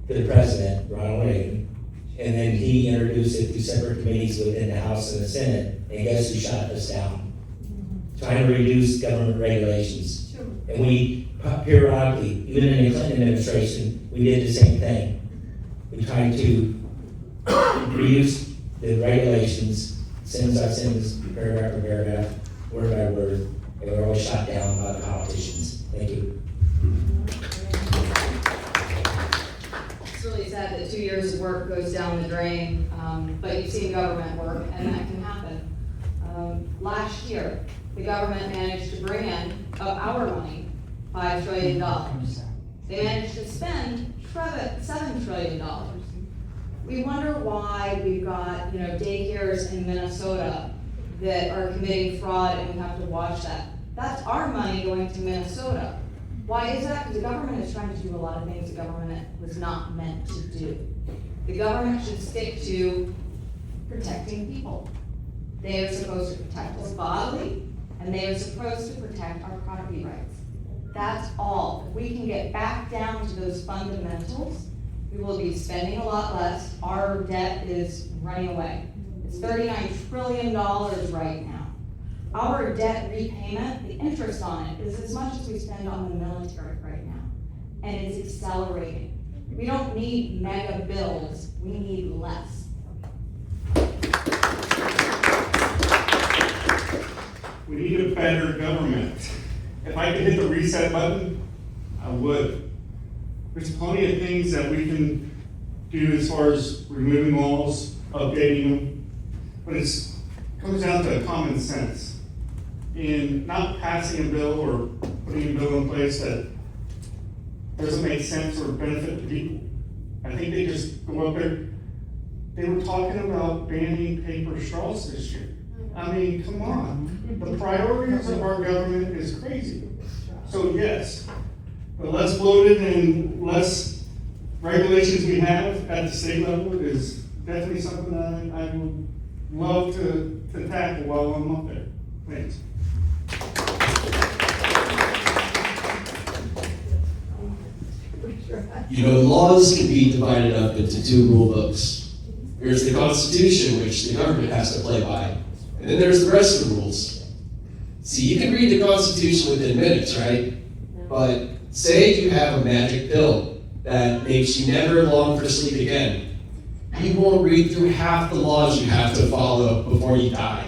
to the president, Ronald Reagan, and then he introduced it through separate committees within the House and the Senate, and guess who shot us down? Trying to reduce government regulations. And we periodically, even in the Clinton administration, we did the same thing. We tried to reduce the regulations, sentence by sentence, paragraph by paragraph, word by word, and we were always shot down by the politicians. Thank you. It's really sad that 2 years of work goes down the drain, but you've seen government work, and that can happen. Last year, the government managed to bring in, of our money, $5 trillion. They managed to spend $7 trillion. We wonder why we've got, daycares in Minnesota that are committing fraud, and we have to watch that. That's our money going to Minnesota. Why is that? Because the government is trying to do a lot of things the government was not meant to do. The government should stick to protecting people. They are supposed to protect us bodily, and they are supposed to protect our property rights. That's all. If we can get back down to those fundamentals, we will be spending a lot less. Our debt is running away. It's $39 trillion right now. Our debt repayment, the interest on it, is as much as we spend on the military right now. And it's accelerating. We don't need mega bills, we need less. We need a better government. If I could hit the reset button, I would. There's plenty of things that we can do as far as removing laws, updating them, but it comes down to common sense. In not passing a bill or putting a bill in place that doesn't make sense or benefit the people. I think they just go up there. They were talking about banning paper straws this year. I mean, come on. The priorities of our government is crazy. So yes, the less bloated and less regulations we have at the state level is definitely something that I would love to tackle while I'm up there. Thanks. Laws can be divided up into two rule books. There's the Constitution, which the government has to play by, and then there's the rest of the rules. See, you can read the Constitution within minutes, right? But say you have a magic pill that makes you never long for sleep again. You won't read through half the laws you have to follow before you die.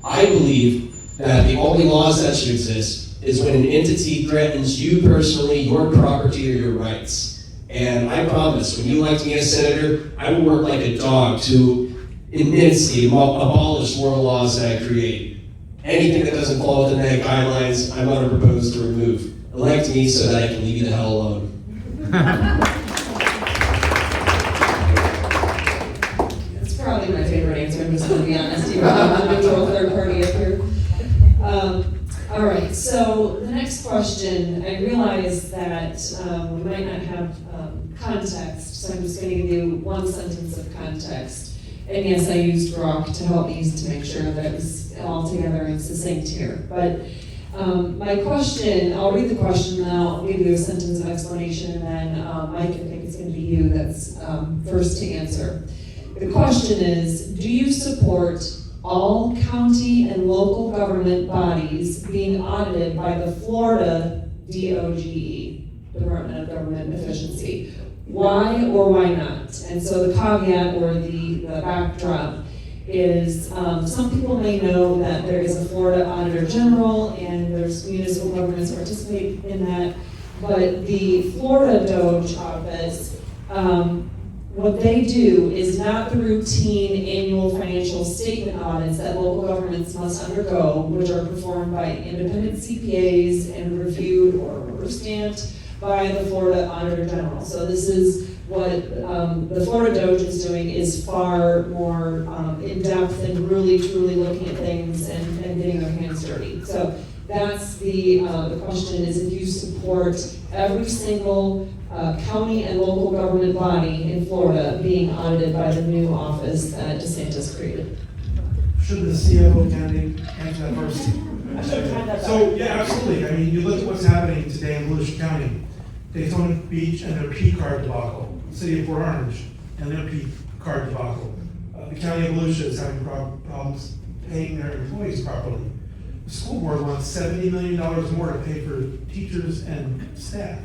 I believe that the only laws that should exist is when an entity threatens you personally, your property, or your rights. And I promise, when you elect me as senator, I will work like a dog to immensely abolish more laws that I create. Anything that doesn't fall within that guidelines, I'm going to propose to remove. Elect me so that I can leave you the hell alone. That's probably my favorite answer, I'm just going to be honest. You have a neutral third party up here. All right, so the next question, I realize that we might not have context, so I'm just going to give you one sentence of context. And yes, I used Grok to help me to make sure that it was all together and succinct here. But My question, I'll read the question, and then I'll give you a sentence of explanation, and then Mike, I think it's going to be you that's first to answer. The question is, do you support all county and local government bodies being audited by the Florida DOGE, Department of Government Efficiency? Why or why not? And so the caveat or the backdrop is some people may know that there is a Florida Auditor General and there's municipal governments participate in that, but the Florida DOGE office, what they do is not the routine annual financial statement audits that local governments must undergo, which are performed by independent CPAs and reviewed or stamped by the Florida Auditor General. So this is what the Florida DOGE is doing is far more in-depth and really truly looking at things and getting their hands dirty. So that's the question is if you support every single county and local government body in Florida being audited by the new office that DeSantis created. Should the CFO candidate answer that first? So, yeah, absolutely. I mean, you look at what's happening today in Volusia County. Daytona Beach and their P card debacle. City of Port Orange and their P card debacle. The county of Volusia is having problems paying their employees properly. The school board wants $70 million more to pay for teachers and staff.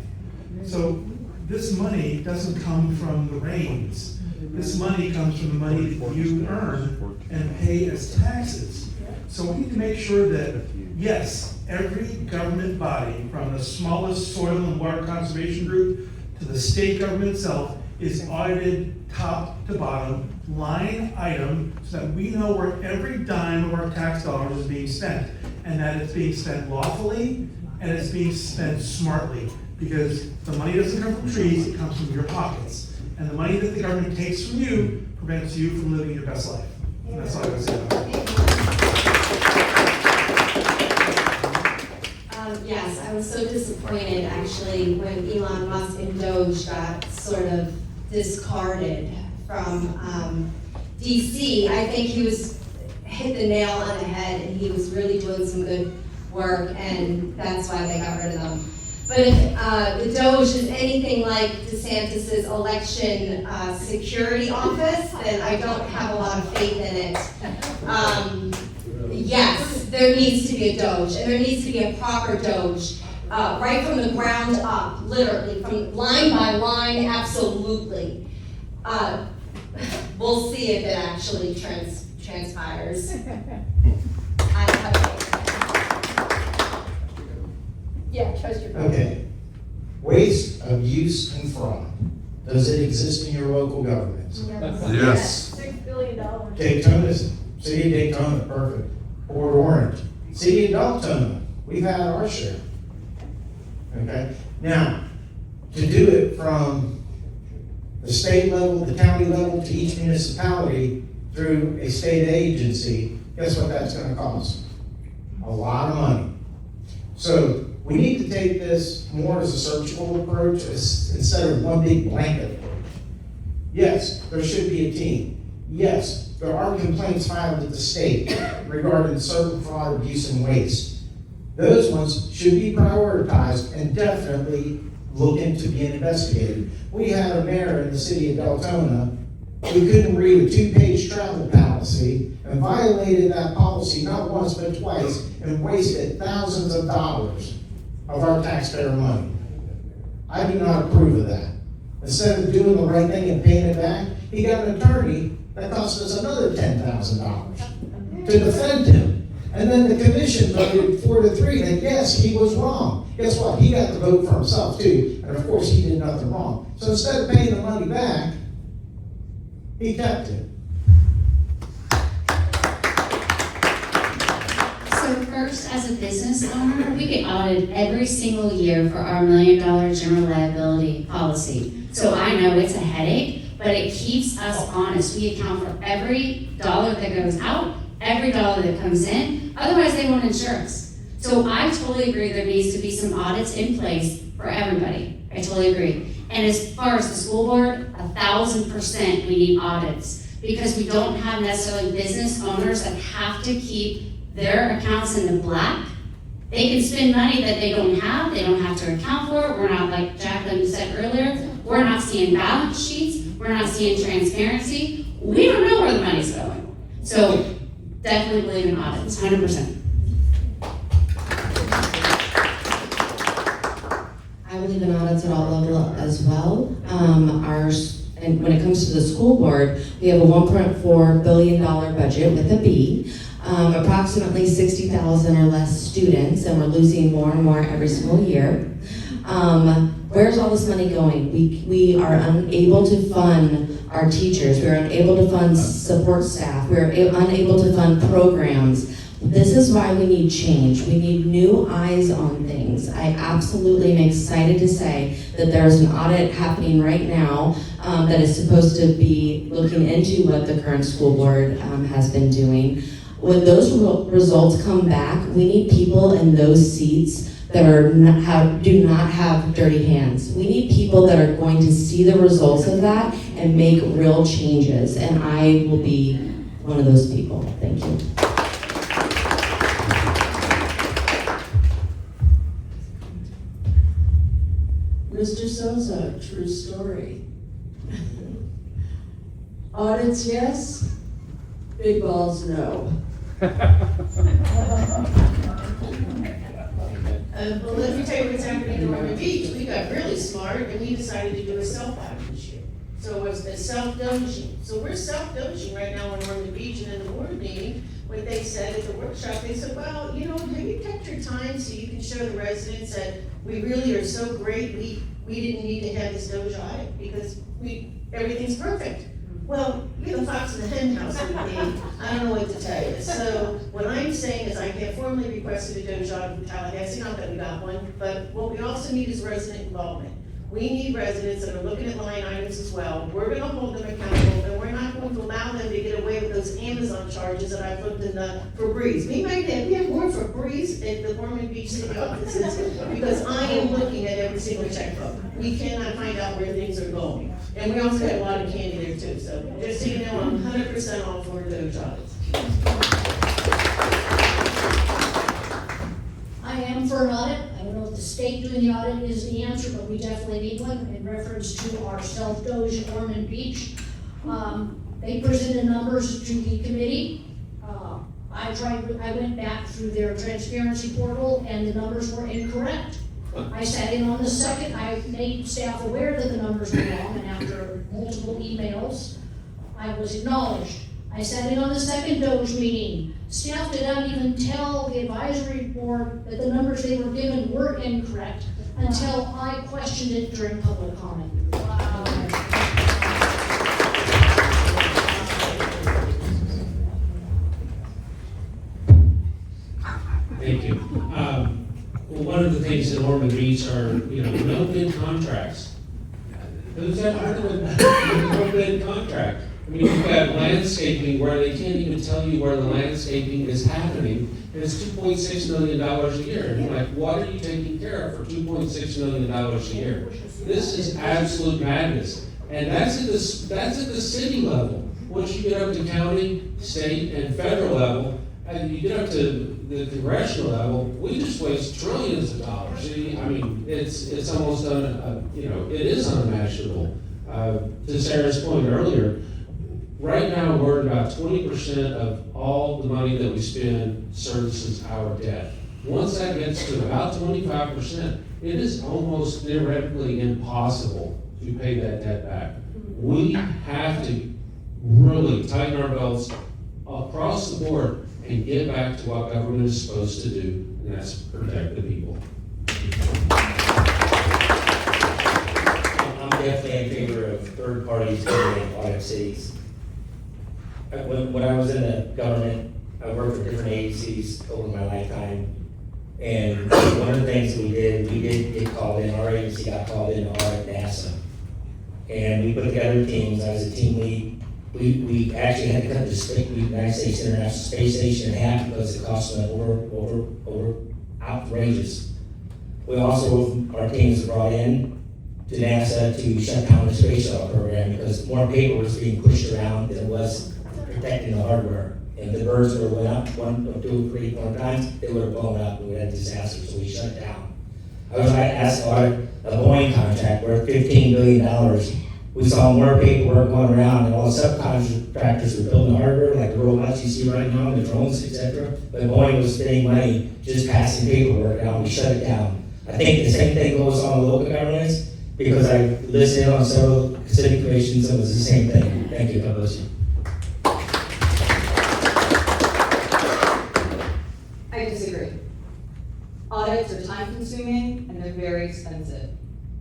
So this money doesn't come from the reins. This money comes from the money that you earn and pay as taxes. So we need to make sure that, yes, every government body, from the smallest soil and water conservation group to the state government itself, is audited top to bottom, line item, so that we know where every dime of our tax dollars is being spent, and that it's being spent lawfully and it's being spent smartly. Because the money doesn't come from trees, it comes from your pockets. And the money that the government takes from you prevents you from living your best life. And that's all I can say about it. Yes, I was so disappointed actually when Elon Musk and Doge got sort of discarded from DC. I think he hit the nail on the head and he was really doing some good work, and that's why they got rid of them. But if the Doge is anything like DeSantis's election security office, then I don't have a lot of faith in it. Yes, there needs to be a Doge, and there needs to be a proper Doge, right from the ground up, literally, from line by line, absolutely. We'll see if it actually transpires. I have faith. Yeah, trust your. Okay. Waste, abuse, and fraud. Does it exist in your local governments? Yes. $6 billion. Daytona, City of Daytona, perfect. Port Orange, City of Deltona, we've had our share. Okay? Now, to do it from the state level, the county level, to each municipality through a state agency, guess what that's gonna cost? A lot of money. So we need to take this more as a surgical approach instead of one big blanket approach. Yes, there should be a team. Yes, there are complaints filed at the state regarding certain fraud, abuse, and waste. Those ones should be prioritized and definitely look into being investigated. We had a mayor in the city of Deltona who couldn't read a 2-page travel policy and violated that policy not once but twice and wasted thousands of dollars of our taxpayer money. I do not approve of that. Instead of doing the right thing and paying it back, he got an attorney that cost us another $10,000 to defend him. And then the commission voted 4-3 that yes, he was wrong. Guess what? He got to vote for himself too, and of course he did nothing wrong. So instead of paying the money back, he kept it. So first, as a business owner, we get audited every single year for our $1 million general liability policy. So I know it's a headache, but it keeps us honest. We account for every dollar that goes out, every dollar that comes in. Otherwise, they won't insure us. So I totally agree there needs to be some audits in place for everybody. I totally agree. And as far as the school board, 1,000% we need audits because we don't have necessarily business owners that have to keep their accounts in the black They can spend money that they don't have to account for. We're not, like Jaclyn said earlier, we're not seeing balance sheets, we're not seeing transparency. We don't know where the money's going. So definitely believe in audits, 100%. I believe in audits at all levels as well. And when it comes to the school board, we have a $1.4 billion budget with a B, approximately 60,000 or less students, and we're losing more and more every single year. Where's all this money going? We are unable to fund our teachers. We're unable to fund support staff. We're unable to fund programs. This is why we need change. We need new eyes on things. I absolutely am excited to say that there's an audit happening right now that is supposed to be looking into what the current school board has been doing. When those results come back, we need people in those seats that do not have dirty hands. We need people that are going to see the results of that and make real changes, and I will be one of those people. Thank you. Mr. Sosa, true story. Audits, yes. Big balls, no. Well, let me tell you what's happening in Ormond Beach. We got really smart and we decided to do a self-audit this year. So it was a self-donating. So we're self-donating right now in Ormond Beach, and in the board meeting, what they said at the workshop, they said, well, you know, have you kept your time so you can show the residents that we really are so great, we didn't need to have this Doge audit because everything's perfect. Well, you're the fox in the hen house with me. I don't know what to tell you. So what I'm saying is I have formally requested a Doge audit from Tallahassee, not that we got one, but what we also need is resident involvement. We need residents that are looking at line items as well. We're gonna hold them accountable, and we're not going to allow them to get away with those Amazon charges that I've looked in the Febreze. We have more Febreze at the Ormond Beach City offices because I am looking at every single checkbook. We cannot find out where things are going. And we also have a lot of candy there too, so just so you know, I'm 100% all for those audits. I am for an audit. I don't know if the state doing the audit is the answer, but we definitely need one in reference to our self-doge in Ormond Beach. They presented numbers to the committee. I went back through their transparency portal and the numbers were incorrect. I sat in on the second, I made staff aware that the numbers were wrong, and after multiple emails, I was acknowledged. I sat in on the second Doge meeting. Staff did not even tell the advisory board that the numbers they were given were incorrect until I questioned it during public comment. Thank you. Well, one of the things in Ormond Beach are, no bid contracts. Who's that arguing with no bid contract? I mean, you've got landscaping where they can't even tell you where the landscaping is happening, and it's $2.6 million a year. And you're like, what are you taking care of for $2.6 million a year? This is absolute madness. And that's at the city level. Once you get up to county, state, and federal level, and you get up to the congressional level, we just waste trillions of dollars. I mean, it's almost it is unimaginable. To Sarah's point earlier, right now we're at about 20% of all the money that we spend services our debt. Once that gets to about 25%, it is almost theoretically impossible to pay that debt back. We have to really tighten our belts across the board and get back to what government is supposed to do, and that's protect the people. I'm definitely in favor of third parties doing audit cities. When I was in the government, I worked for different agencies over my lifetime. And one of the things we did get called in, our agency got called in to audit NASA. And we put together teams. I was a team lead. We actually had to cut the United States International Space Station in half because the cost went over outrageous. We also, our teams were brought in to NASA to shut down the space shuttle program because more paper was being pushed around than it was protecting the hardware. If the birds would have went up 1 or 2 or 3 more times, they would have blown up and we had a disaster, so we shut it down. I was asked about a Boeing contract worth $15 billion. We saw more paperwork going around and all the subcontractors were building hardware like the robots you see right now, the drones, etc. But Boeing was spending money just passing paperwork out, we shut it down. I think the same thing goes on with local governments because I listened on several city commissions and it was the same thing. Thank you, God bless you. I disagree. Audits are time consuming and they're very expensive.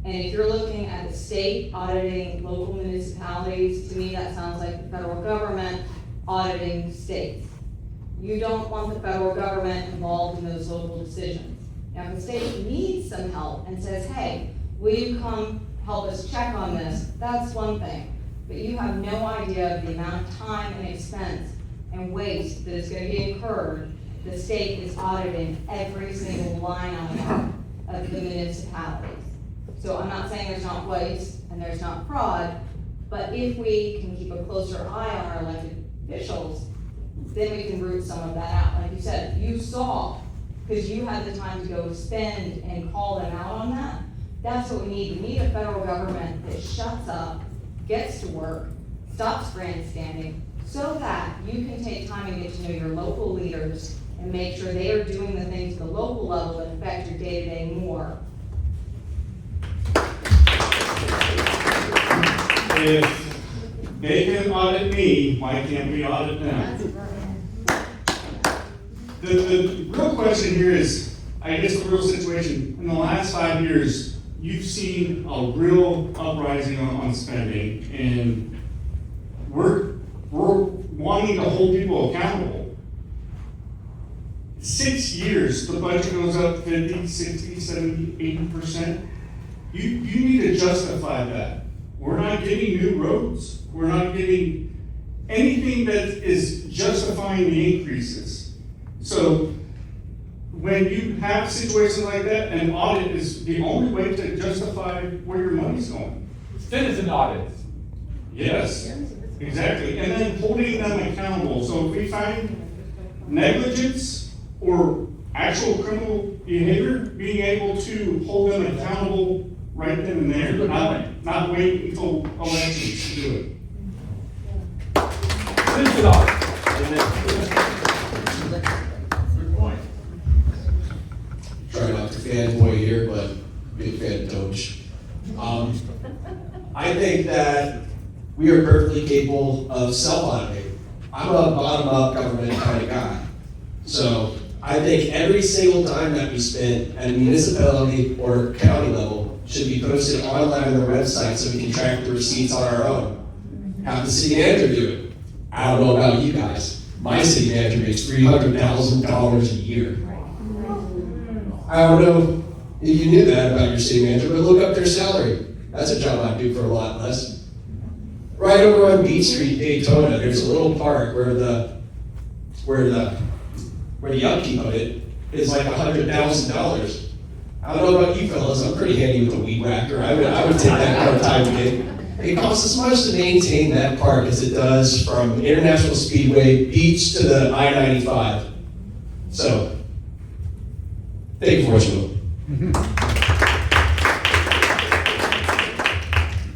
And if you're looking at the state auditing local municipalities, to me that sounds like the federal government auditing states. You don't want the federal government involved in those local decisions. Now if the state needs some help and says, hey, will you come help us check on this, that's one thing. But you have no idea of the amount of time and expense and waste that is going to be incurred. The state is auditing every single line item of the municipalities. So I'm not saying there's not waste and there's not fraud, but if we can keep a closer eye on our elected officials, then we can root some of that out. Like you said, you saw, because you had the time to go spend and call them out on that. That's what we need. We need a federal government that shuts up, gets to work, stops grandstanding, so that you can take time and get to know your local leaders and make sure they are doing the things at the local level that affect your day-to-day more. If they can audit me, why can't we audit them? The real question here is, I guess the real situation, in the last 5 years, you've seen a real uprising on spending, and we're wanting to hold people accountable. 6 years, the budget goes up 50, 60, 70, 80%. You need to justify that. We're not getting new roads. We're not getting anything that is justifying the increases. So when you have situations like that, an audit is the only way to justify where your money's going. Citizen audits. Yes, exactly. And then holding them accountable. So if we find negligence or actual criminal behavior, being able to hold them accountable right then and there, not wait until elections to do it. Citizen audit. Good point. Try not to fanboy here, but big fan of Doge. I think that we are perfectly capable of self-auditing. I'm a bottom-up government kind of guy. So I think every single time that we spend at a municipality or county level should be posted online on their website so we can track the receipts on our own. Have the city manager do it. I don't know about you guys. My city manager makes $300,000 a year. I don't know if you knew that about your city manager, but look up their salary. That's a job I'd do for a lot less. Right over on Beach Street, Deltona, there's a little park where the upkeep of it is like $100,000. I don't know about you fellas, I'm pretty handy with a weed whacker. I would take that kind of time to get. It costs as much to maintain that park as it does from International Speedway Beach to the I-95. So, thank you for watching.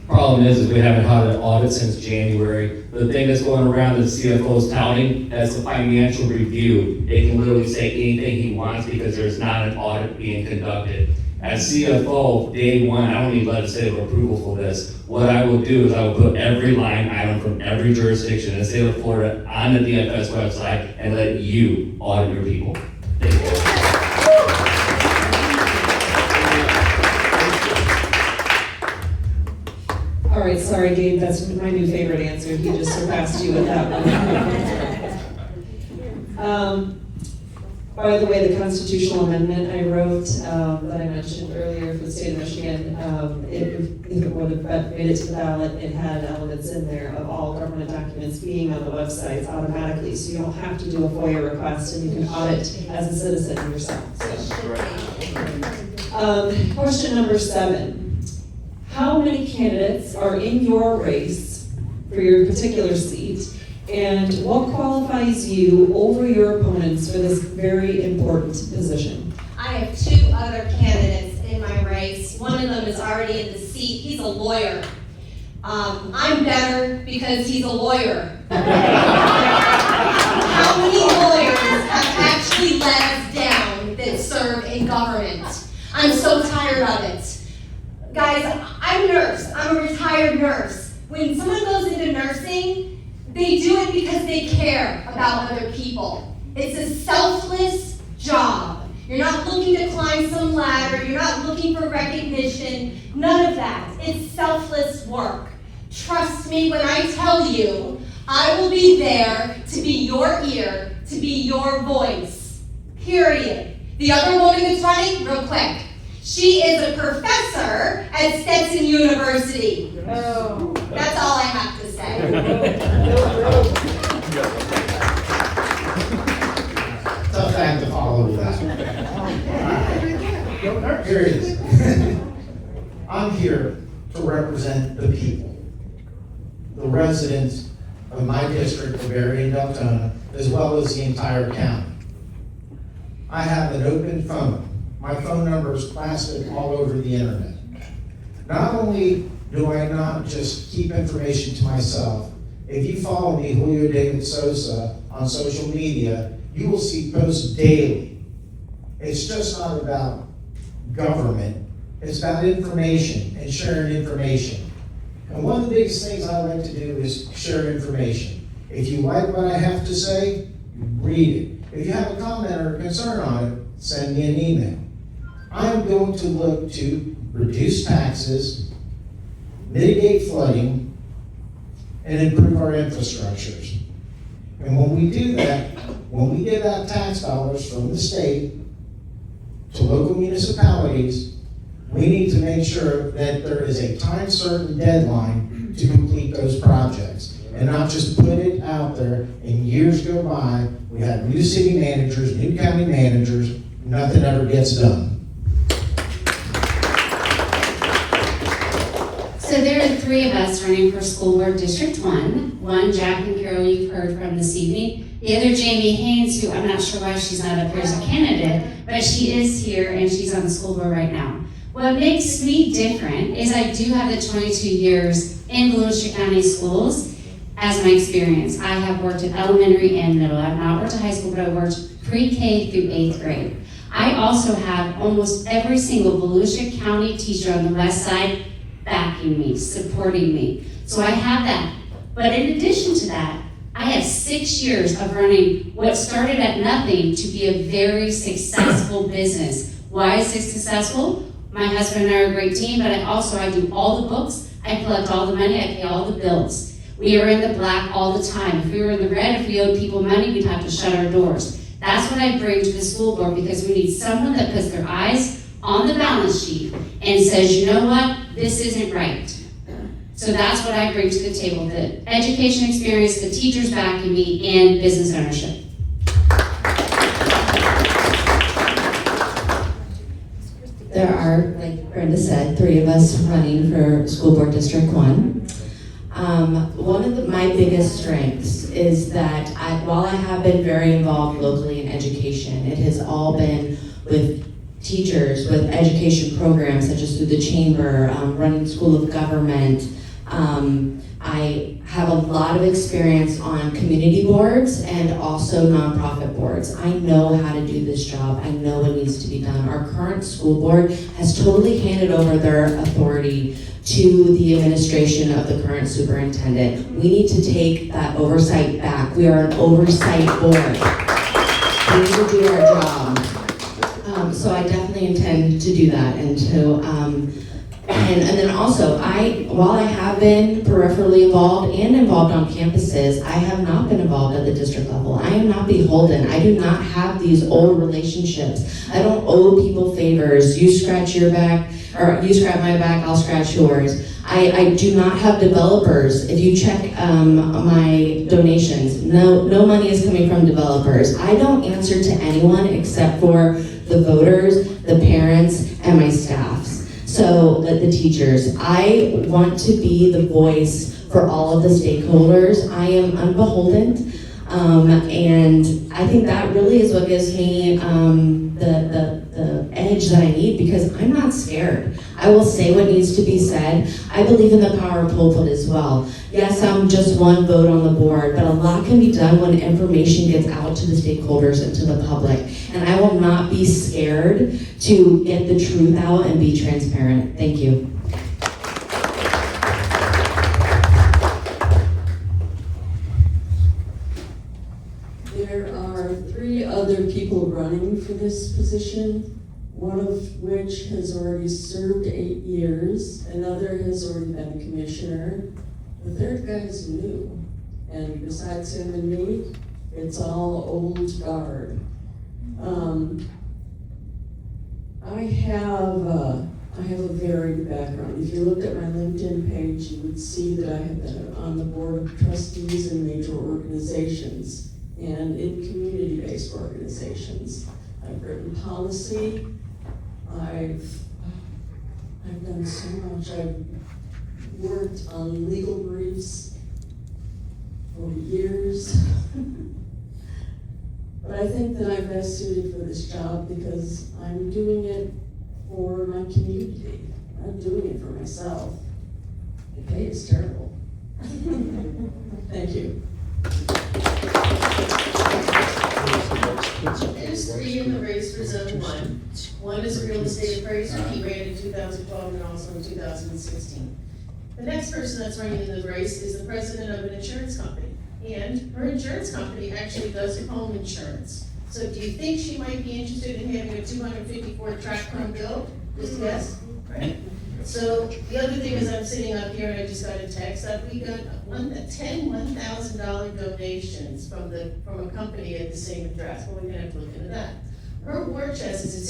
Problem is we haven't had an audit since January. The thing that's going around the CFO's touting as a financial review, it can literally say anything he wants because there's not an audit being conducted. As CFO, day one, I don't need legislative approval for this. What I will do is I will put every line item from every jurisdiction in the state of Florida on the DFS website and let you audit your people. Thank you. All right, sorry, Gabe, that's my new favorite answer. He just surpassed you with that one. By the way, the constitutional amendment I wrote that I mentioned earlier for the state of Michigan, if it would have made it to the ballot, it had elements in there of all government documents being on the websites automatically, so you don't have to do a FOIA request and you can audit as a citizen yourself. So. Question number 7. How many candidates are in your race for your particular seat, And what qualifies you over your opponents for this very important position? I have two other candidates in my race. One of them is already in the seat. He's a lawyer. I'm better because he's a lawyer. How many lawyers have actually let us down that serve in government? I'm so tired of it. Guys, I'm a nurse. I'm a retired nurse. When someone goes into nursing, they do it because they care about other people. It's a selfless job. You're not looking to climb some ladder. You're not looking for recognition. None of that. It's selfless work. Trust me when I tell you, I will be there to be your ear, to be your voice. Period. The other woman that's running, real quick. She is a professor at Stetson University. No. That's all I have to say. Tough act to follow with that. Here it is. I'm here to represent the people, the residents of my district of Beery and Deltona, as well as the entire county. I have an open phone. My phone number is plastered all over the internet. Not only do I not just keep information to myself, if you follow me, Julio David Sosa, on social media, you will see posts daily. It's just not about government, it's about information and sharing information. And one of the biggest things I like to do is share information. If you like what I have to say, read it. If you have a comment or a concern on it, send me an email. I'm going to look to reduce taxes, mitigate flooding, and improve our infrastructures. And when we do that, when we give out tax dollars from the state to local municipalities, we need to make sure that there is a time-certain deadline to complete those projects, and not just put it out there and years go by, we have new city managers, new county managers, nothing ever gets done. So there are three of us running for School Board District 1. One, Jaclyn, Carrell, you've heard from this evening. The other, Jamie Haynes, who I'm not sure why she's not up here as a candidate, but she is here and she's on the school board right now. What makes me different is I do have the 22 years in Volusia County schools as my experience. I have worked in elementary and middle. I've not worked at high school, but I worked pre-K through 8th grade. I also have almost every single Volusia County teacher on the west side backing me, supporting me. So I have that. But in addition to that, I have 6 years of running what started at nothing to be a very successful business. Why is it successful? My husband and I are a great team, but I do all the books, I collect all the money, I pay all the bills. We are in the black all the time. If we were in the red, if we owed people money, we'd have to shut our doors. That's what I bring to the school board, because we need someone that puts their eyes on the balance sheet and says, you know what, this isn't right. So that's what I bring to the table, the education experience, the teachers backing me, and business ownership. There are, like Brenda said, three of us running for School Board District 1. One of my biggest strengths is that while I have been very involved locally in education, it has all been with teachers, with education programs such as through the chamber, running School of Government. I have a lot of experience on community boards and also nonprofit boards. I know how to do this job. I know what needs to be done. Our current school board has totally handed over their authority to the administration of the current superintendent. We need to take that oversight back. We are an oversight board. We need to do our job. So I definitely intend to do that, and to and then also, while I have been peripherally involved and involved on campuses, I have not been involved at the district level. I am not beholden. I do not have these old relationships. I don't owe people favors. You scratch your back, or you scratch my back, I'll scratch yours. I do not have developers. If you check my donations, no money is coming from developers. I don't answer to anyone except for the voters, the parents, and my staffs. So the teachers. I want to be the voice for all of the stakeholders. I am unbeholden, and I think that really is what gives me the edge that I need, because I'm not scared. I will say what needs to be said. I believe in the power of pulpit as well. Yes, I'm just one vote on the board, but a lot can be done when information gets out to the stakeholders and to the public. And I will not be scared to get the truth out and be transparent. Thank you. There are 3 other people running for this position, one of which has already served 8 years, another has already been a commissioner. The third guy is new, and besides him and me, it's all old guard. I have a varied background. If you looked at my LinkedIn page, you would see that I have been on the board of trustees in major organizations and in community-based organizations. I've written policy. I've done so much. I've worked on legal briefs for years. But I think that I'm best suited for this job because I'm doing it for my community. I'm doing it for myself. The pay is terrible. Thank you. There's 3 in the race for Zone 1. One is a real estate appraiser. He ran in 2012 and also in 2016. The next person that's running in the race is the president of an insurance company. And her insurance company actually does home insurance. So do you think she might be interested in having a 254 track Cong bill? Just guess, right? So the other thing is I'm sitting up here and I just got a text that we got 10 $1,000 donations from a company at the same address. Well, we're gonna have to look into that. Her war chest is at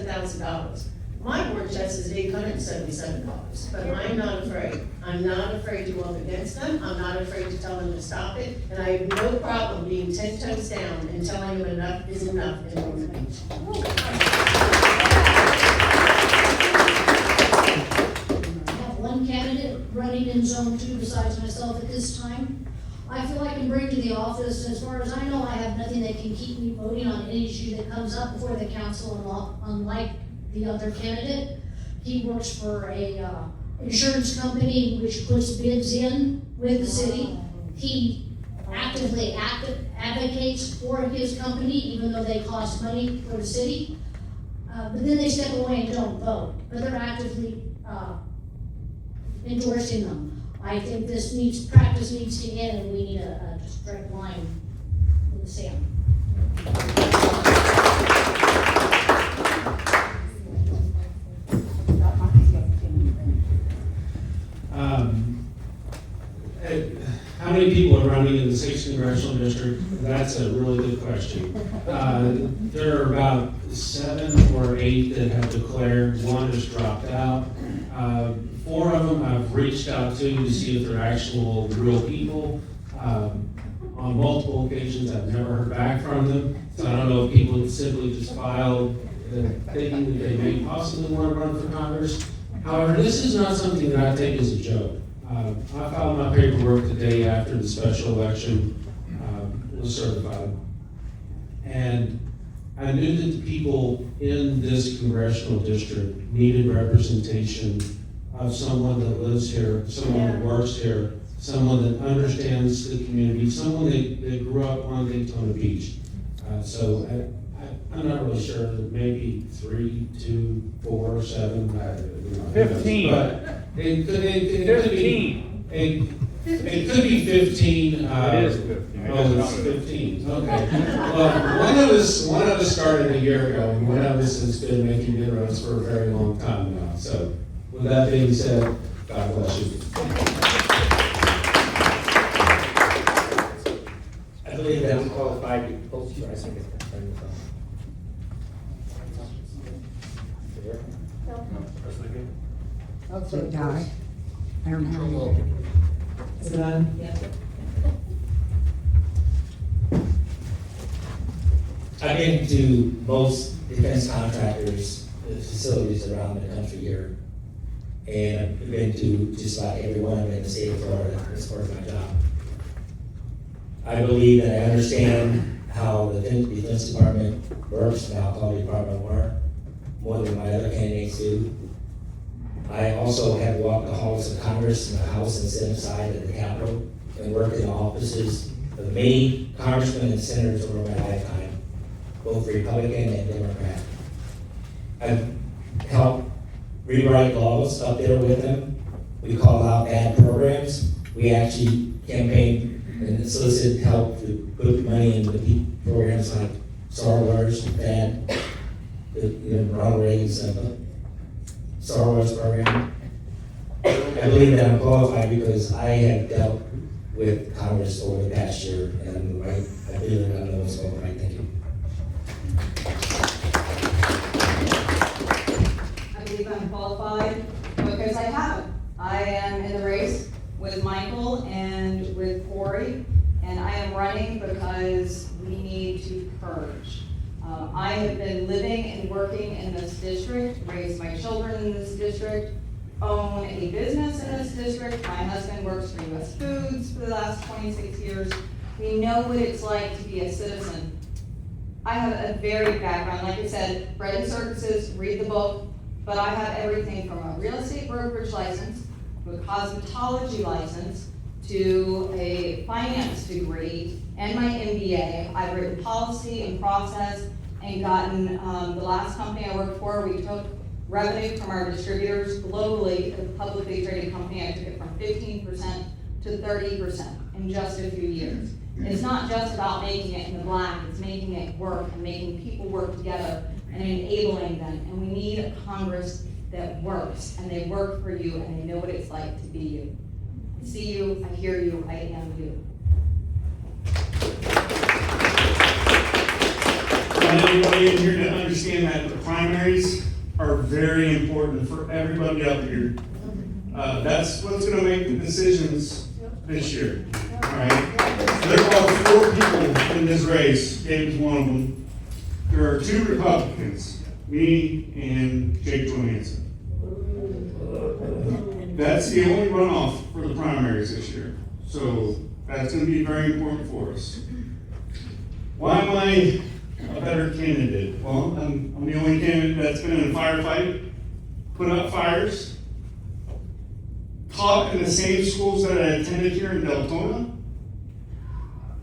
$67,000. My war chest is $877, but I'm not afraid. I'm not afraid to go up against them. I'm not afraid to tell them to stop it. And I have no problem being 10 toes down and telling them enough is enough in North Beach. I have one candidate running in Zone 2 besides myself at this time. I feel I can bring to the office, as far as I know, I have nothing that can keep me voting on any issue that comes up before the council, unlike the other candidate. He works for a insurance company which puts bids in with the city. He actively advocates for his company, even though they cost money for the city. But then they step away and don't vote, but they're actively endorsing them. I think this practice needs to end, and we need a direct line in the sand. How many people are running in the 6th Congressional District? That's a really good question. There are about 7 or 8 that have declared. 1 has dropped out. 4 of them I've reached out to see if they're actual real people. On multiple occasions, I've never heard back from them. So I don't know if people simply just filed thinking that they may possibly want to run for Congress. However, this is not something that I take as a joke. I filed my paperwork the day after the special election was certified. And I knew that the people in this congressional district needed representation of someone that lives here, someone that works here, someone that understands the community, someone that grew up on Deltona Beach. So I'm not really sure, maybe 3, 2, 4, 7, 15. But it could be 15. It is 15. Oh, it's 15, okay. Well, one of us started a year ago, and one of us has been making inroads for a very long time now. So with that being said, God bless you. I believe that we qualified both for us. So die. I don't know. Is it on? Yeah. I've been to most defense contractors, facilities around the country here. and I've been to just about every one of them in the state of Florida as part of my job. I believe that I understand how the defense department works and how Colliage department work more than my other candidates do. I also have walked the halls of Congress and the House and Senate side of the Capitol and worked in the offices of many congressmen and senators over my lifetime, both Republican and Democrat. I've helped rewrite laws up there with them. We call out bad programs. We actually campaigned and solicited help to put money into programs like Star Wars, bad, Ronald Reagan's Star Wars program. I believe that I'm qualified because I have dealt with Congress over the past year, and I believe that I'm the most qualified. Thank you. I believe I'm qualified because I haven't. I am in the race with Michael and with Corey, and I am running because we need to purge. I have been living and working in this district, raised my children in this district, own a business in this district. My husband works for U.S. Foods for the last 26 years. We know what it's like to be a citizen. I have a varied background. Like I said, bread and circuses, read the book, but I have everything from a real estate brokerage license to a cosmetology license to a finance degree and my MBA. I've written policy and process and gotten, the last company I worked for, we took revenue from our distributors globally, a publicly traded company. I took it from 15% to 30% in just a few years. It's not just about making it in the black, it's making it work and making people work together and enabling them. And we need a Congress that works, and they work for you, and they know what it's like to be you. I see you, I hear you, I am you. I want everybody in here to understand that the primaries are very important for everybody up here. That's what's gonna make the decisions this year, all right? There are 4 people in this race, Gabe's one of them. There are 2 Republicans, me and Jaclyn. That's the only runoff for the primaries this year. So that's gonna be very important for us. Why am I a better candidate? Well, I'm the only candidate that's been in a firefight, put out fires, taught in the same schools that I attended here in Deltona.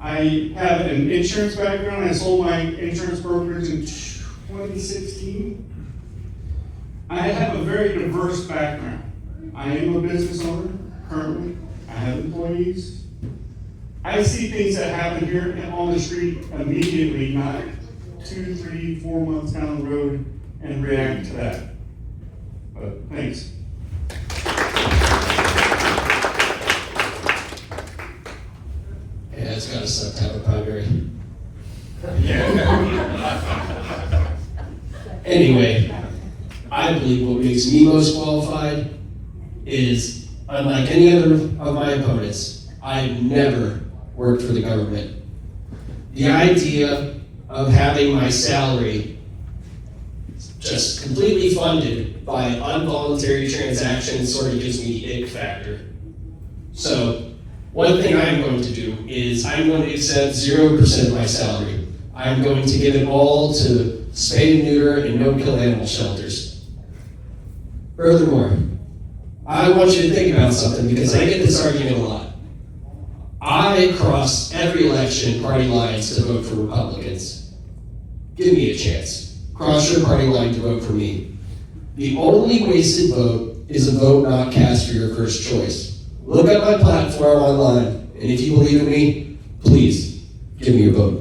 I have an insurance background. I sold my insurance brokerage in 2016. I have a very diverse background. I am a business owner currently. I have employees. I see things that happen here on the street immediately, not 2, 3, 4 months down the road, and react to that. But thanks. Yeah, it's gotta suck to have a primary. Yeah. Anyway, I believe what makes me most qualified is, unlike any other of my opponents, I've never worked for the government. The idea of having my salary just completely funded by involuntary transactions sort of gives me the ick factor. So, one thing I'm going to do is I'm going to accept 0% of my salary. I'm going to give it all to spay and neuter and no-kill animal shelters. Furthermore, I want you to think about something because I get this argument a lot. I cross every election party lines to vote for Republicans. Give me a chance. Cross your party line to vote for me. The only wasted vote is a vote not cast for your first choice. Look at my platform online, and if you believe in me, please give me your vote.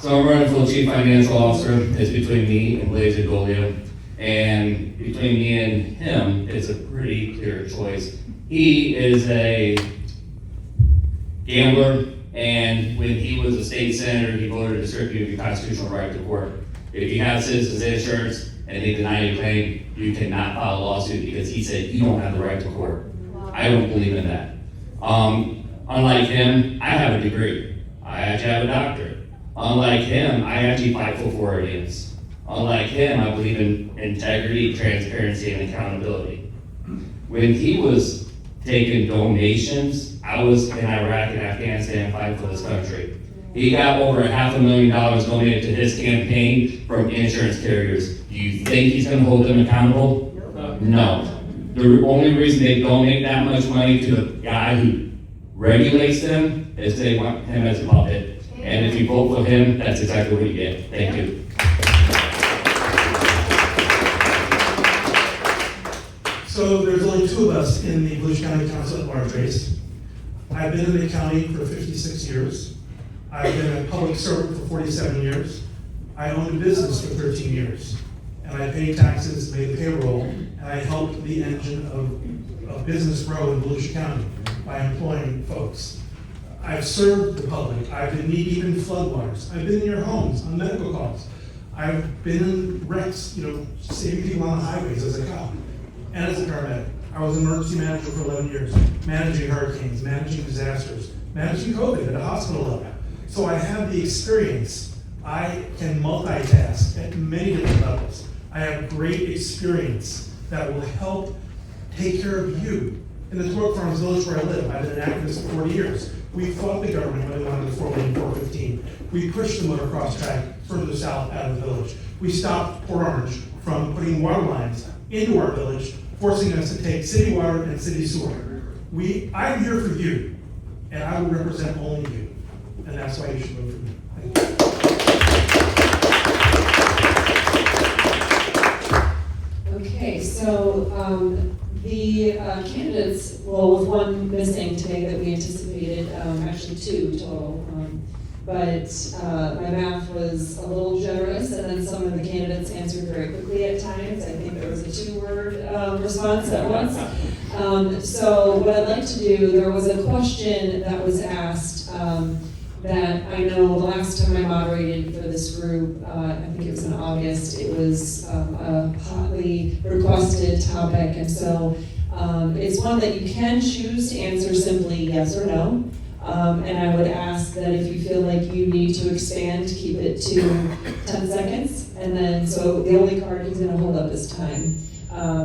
So I'm running for Chief Financial Officer. It's between me and Volez. And between me and him, it's a pretty clear choice. He is a gambler, and when he was a state senator, he voted to strip you of your constitutional right to court. If you have citizens insurance and they deny your claim, you cannot file a lawsuit because he said you don't have the right to court. I don't believe in that. Unlike him, I have a degree. I actually have a doctorate. Unlike him, I actually fight for Eddins. Unlike him, I believe in integrity, transparency, and accountability. When he was taking donations, I was in Iraq and Afghanistan fighting for this country. He got over $500,000 donated to his campaign from insurance carriers. Do you think he's gonna hold them accountable? No. The only reason they donate that much money to the guy who regulates them is they want him as a puppet. And if you vote for him, that's exactly what you get. Thank you. So there's only two of us in the Volusia County Council at large race. I've been in the county for 56 years. I've been a public servant for 47 years. I owned a business for 13 years. And I paid taxes, made payroll, and I helped the engine of business grow in Volusia County by employing folks. I've served the public. I've been knee-deep in floodwaters. I've been in your homes on medical calls. I've been in wrecks, saving people on the highways as a cop and as a paramedic. I was an emergency manager for 11 years, managing hurricanes, managing disasters, managing COVID at a hospital level. So I have the experience. I can multitask at many different levels. I have great experience that will help take care of you. In the Torque Farms Village where I live, I've been an activist for 40 years. We fought the government when they wanted the 4-lane 415. We pushed the motocross track further south out of the village. We stopped Port Orange from putting water lines into our village, forcing us to take city water and city sewer. I'm here for you, and I will represent only you. And that's why you should vote for me. Thank you. Okay, so the candidates, well, with one missing today that we anticipated, actually two total. But my math was a little generous, and then some of the candidates answered very quickly at times. I think there was a 2-word response at once. So what I'd like to do, there was a question that was asked that I know the last time I moderated for this group, I think it was in August, it was a hotly requested topic, and so it's one that you can choose to answer simply yes or no. And I would ask that if you feel like you need to expand, keep it to 10 seconds. And then, so the only card he's gonna hold up is time,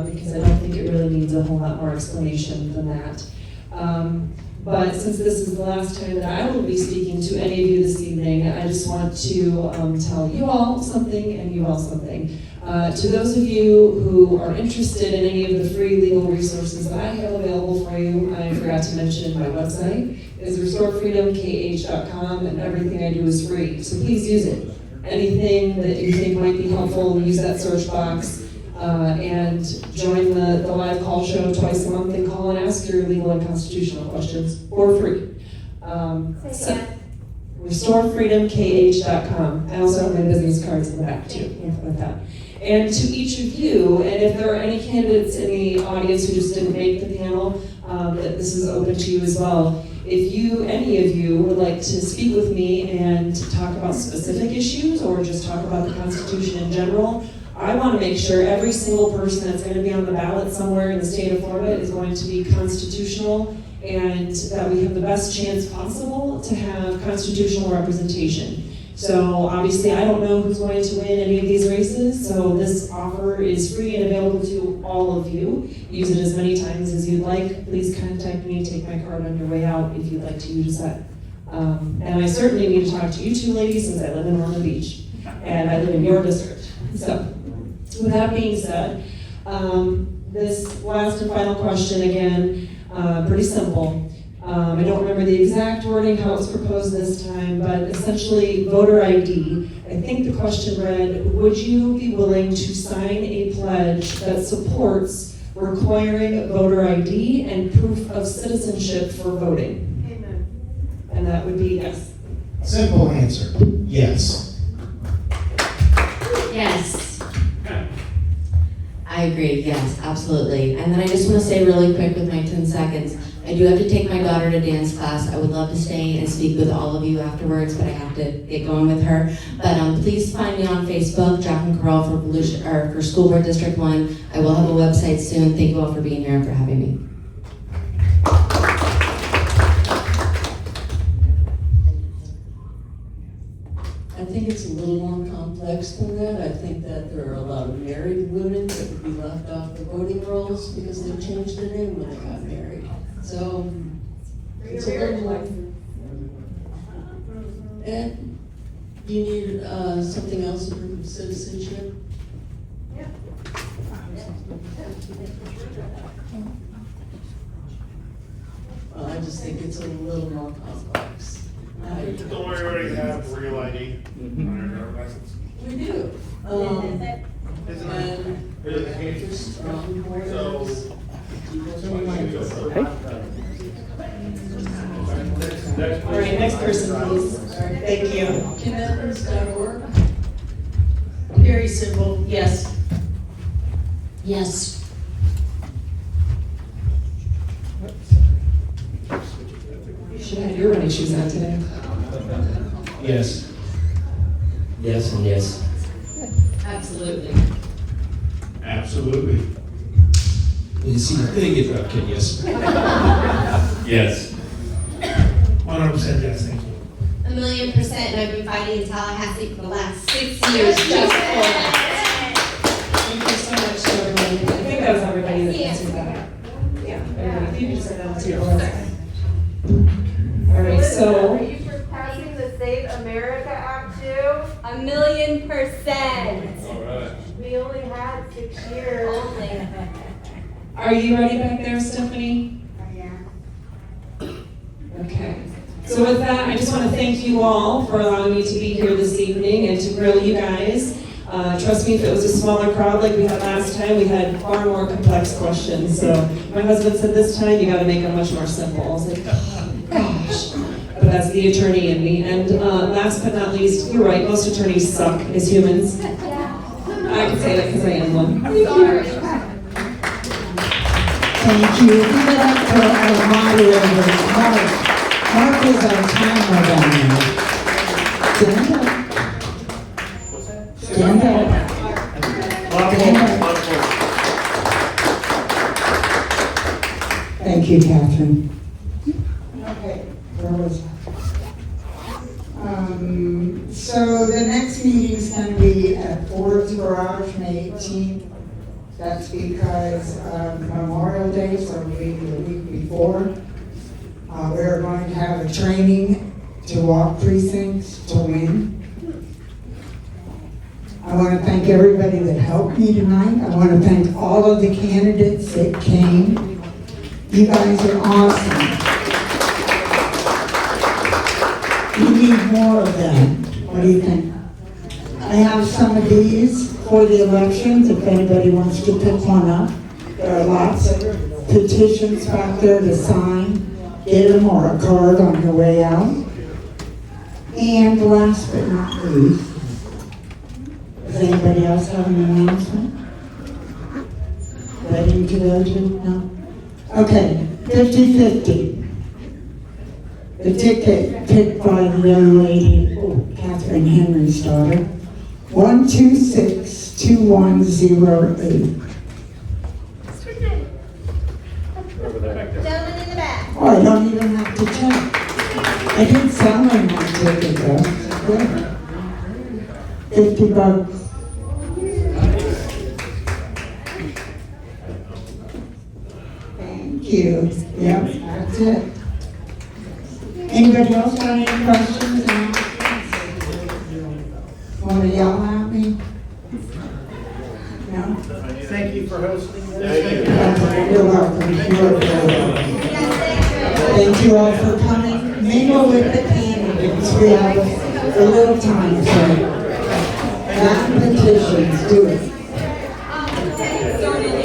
because I don't think it really needs a whole lot more explanation than that. But since this is the last time that I will be speaking to any of you this evening, I just want to tell you all something and you all something. To those of you who are interested in any of the free legal resources that I have available for you, I forgot to mention my website is restorefreedomkh.com, and everything I do is free, so please use it. Anything that you think might be helpful, use that search box. And join the live call show twice a month and call and ask your legal and constitutional questions for free. So, RestoreFreedomKH.com. I also have my business cards in the back too, with that. And to each of you, and if there are any candidates in the audience who just didn't make the panel, that this is open to you as well. If any of you would like to speak with me and talk about specific issues or just talk about the Constitution in general, I want to make sure every single person that's going to be on the ballot somewhere in the state of Florida is going to be constitutional, and that we have the best chance possible to have constitutional representation. So obviously I don't know who's going to win any of these races, so this offer is free and available to all of you. Use it as many times as you'd like. Please contact me, take my card on your way out if you'd like to use that. And I certainly need to talk to you two ladies since I live in Ormond Beach, and I live in your district. So with that being said, this last and final question again, pretty simple. I don't remember the exact wording, how it was proposed this time, but essentially voter ID. I think the question read, would you be willing to sign a pledge that supports requiring voter ID and proof of citizenship for voting? Amen. And that would be yes. Simple answer, yes. Yes. I agree, yes, absolutely. And then I just want to say really quick with my 10 seconds, I do have to take my daughter to dance class. I would love to stay and speak with all of you afterwards, but I have to get going with her. But please find me on Facebook, Jaclyn Carrell for School Board District 1. I will have a website soon. Thank you all for being here and for having me. I think it's a little more complex complex than that. I think that there are a lot of married women that would be left off the voting rolls because they changed their name when they got married. So it's a little more. And you need something else in terms of citizenship? Yeah. Well, I just think it's a little more complex. Don't worry, we already have real ID on our driver's license. We do. And just strong words. All right, next person, please. Thank you. Candidates.org. Very simple, yes. Yes. You should have your running shoes on today. Yes. Yes and yes. Absolutely. Absolutely. You see the thing is up, Ken, yes. Yes. 100% yes, thank you. 1,000,000%, and I've been fighting in Tallahassee for the last 6 years just for that. Thank you so much to everybody. I think that was everybody that answered that. Yeah, everybody. You can send that to your website. All right, so. Are you for passing the Save America Act too? 1,000,000%. All right. We only had 6 years. Only. Are you ready back there, Stephanie? Okay. So with that, I just want to thank you all for allowing me to be here this evening and to grill you guys. Trust me, if it was a smaller crowd like we had last time, we had far more complex questions. So my husband said this time, you got to make them much more simple. I was like, oh, gosh. But that's the attorney in me. And last but not least, you're right, most attorneys suck as humans. I can say that because I am one. Sorry. Thank you. Give it up for our moderator, Mark. Mark is our timer down there. Stand up. Stand up. Stand up. Thank you, Catherine. Okay, where was I? So the next meeting is going to be at Ford's Garage, May 18th. That's because Memorial Day, so we'll be the week before. We're going to have a training to walk precincts to win. I want to thank everybody that helped me tonight. I want to thank all of the candidates that came. You guys are awesome. We need more of them. What do you think? I have some of these for the elections, if anybody wants to pick one up. There are lots of petitions back there to sign. Get them or a card on your way out. And last but not least, does anybody else have an announcement? Ready to go to? No? Okay, 50-50. The ticket picked by the young lady, Katherine Henry's daughter, 1262108. Gentleman in the back. Oh, I don't even have to check. I didn't sell my ticket though. Good. $50. Thank you. Yep, that's it. Anybody else got any questions? Want to yell at me? No? Thank you for hosting this. You're welcome. You're welcome. Thank you all for coming. Mingle with the candidates. We have a little time, so that petitions, do it.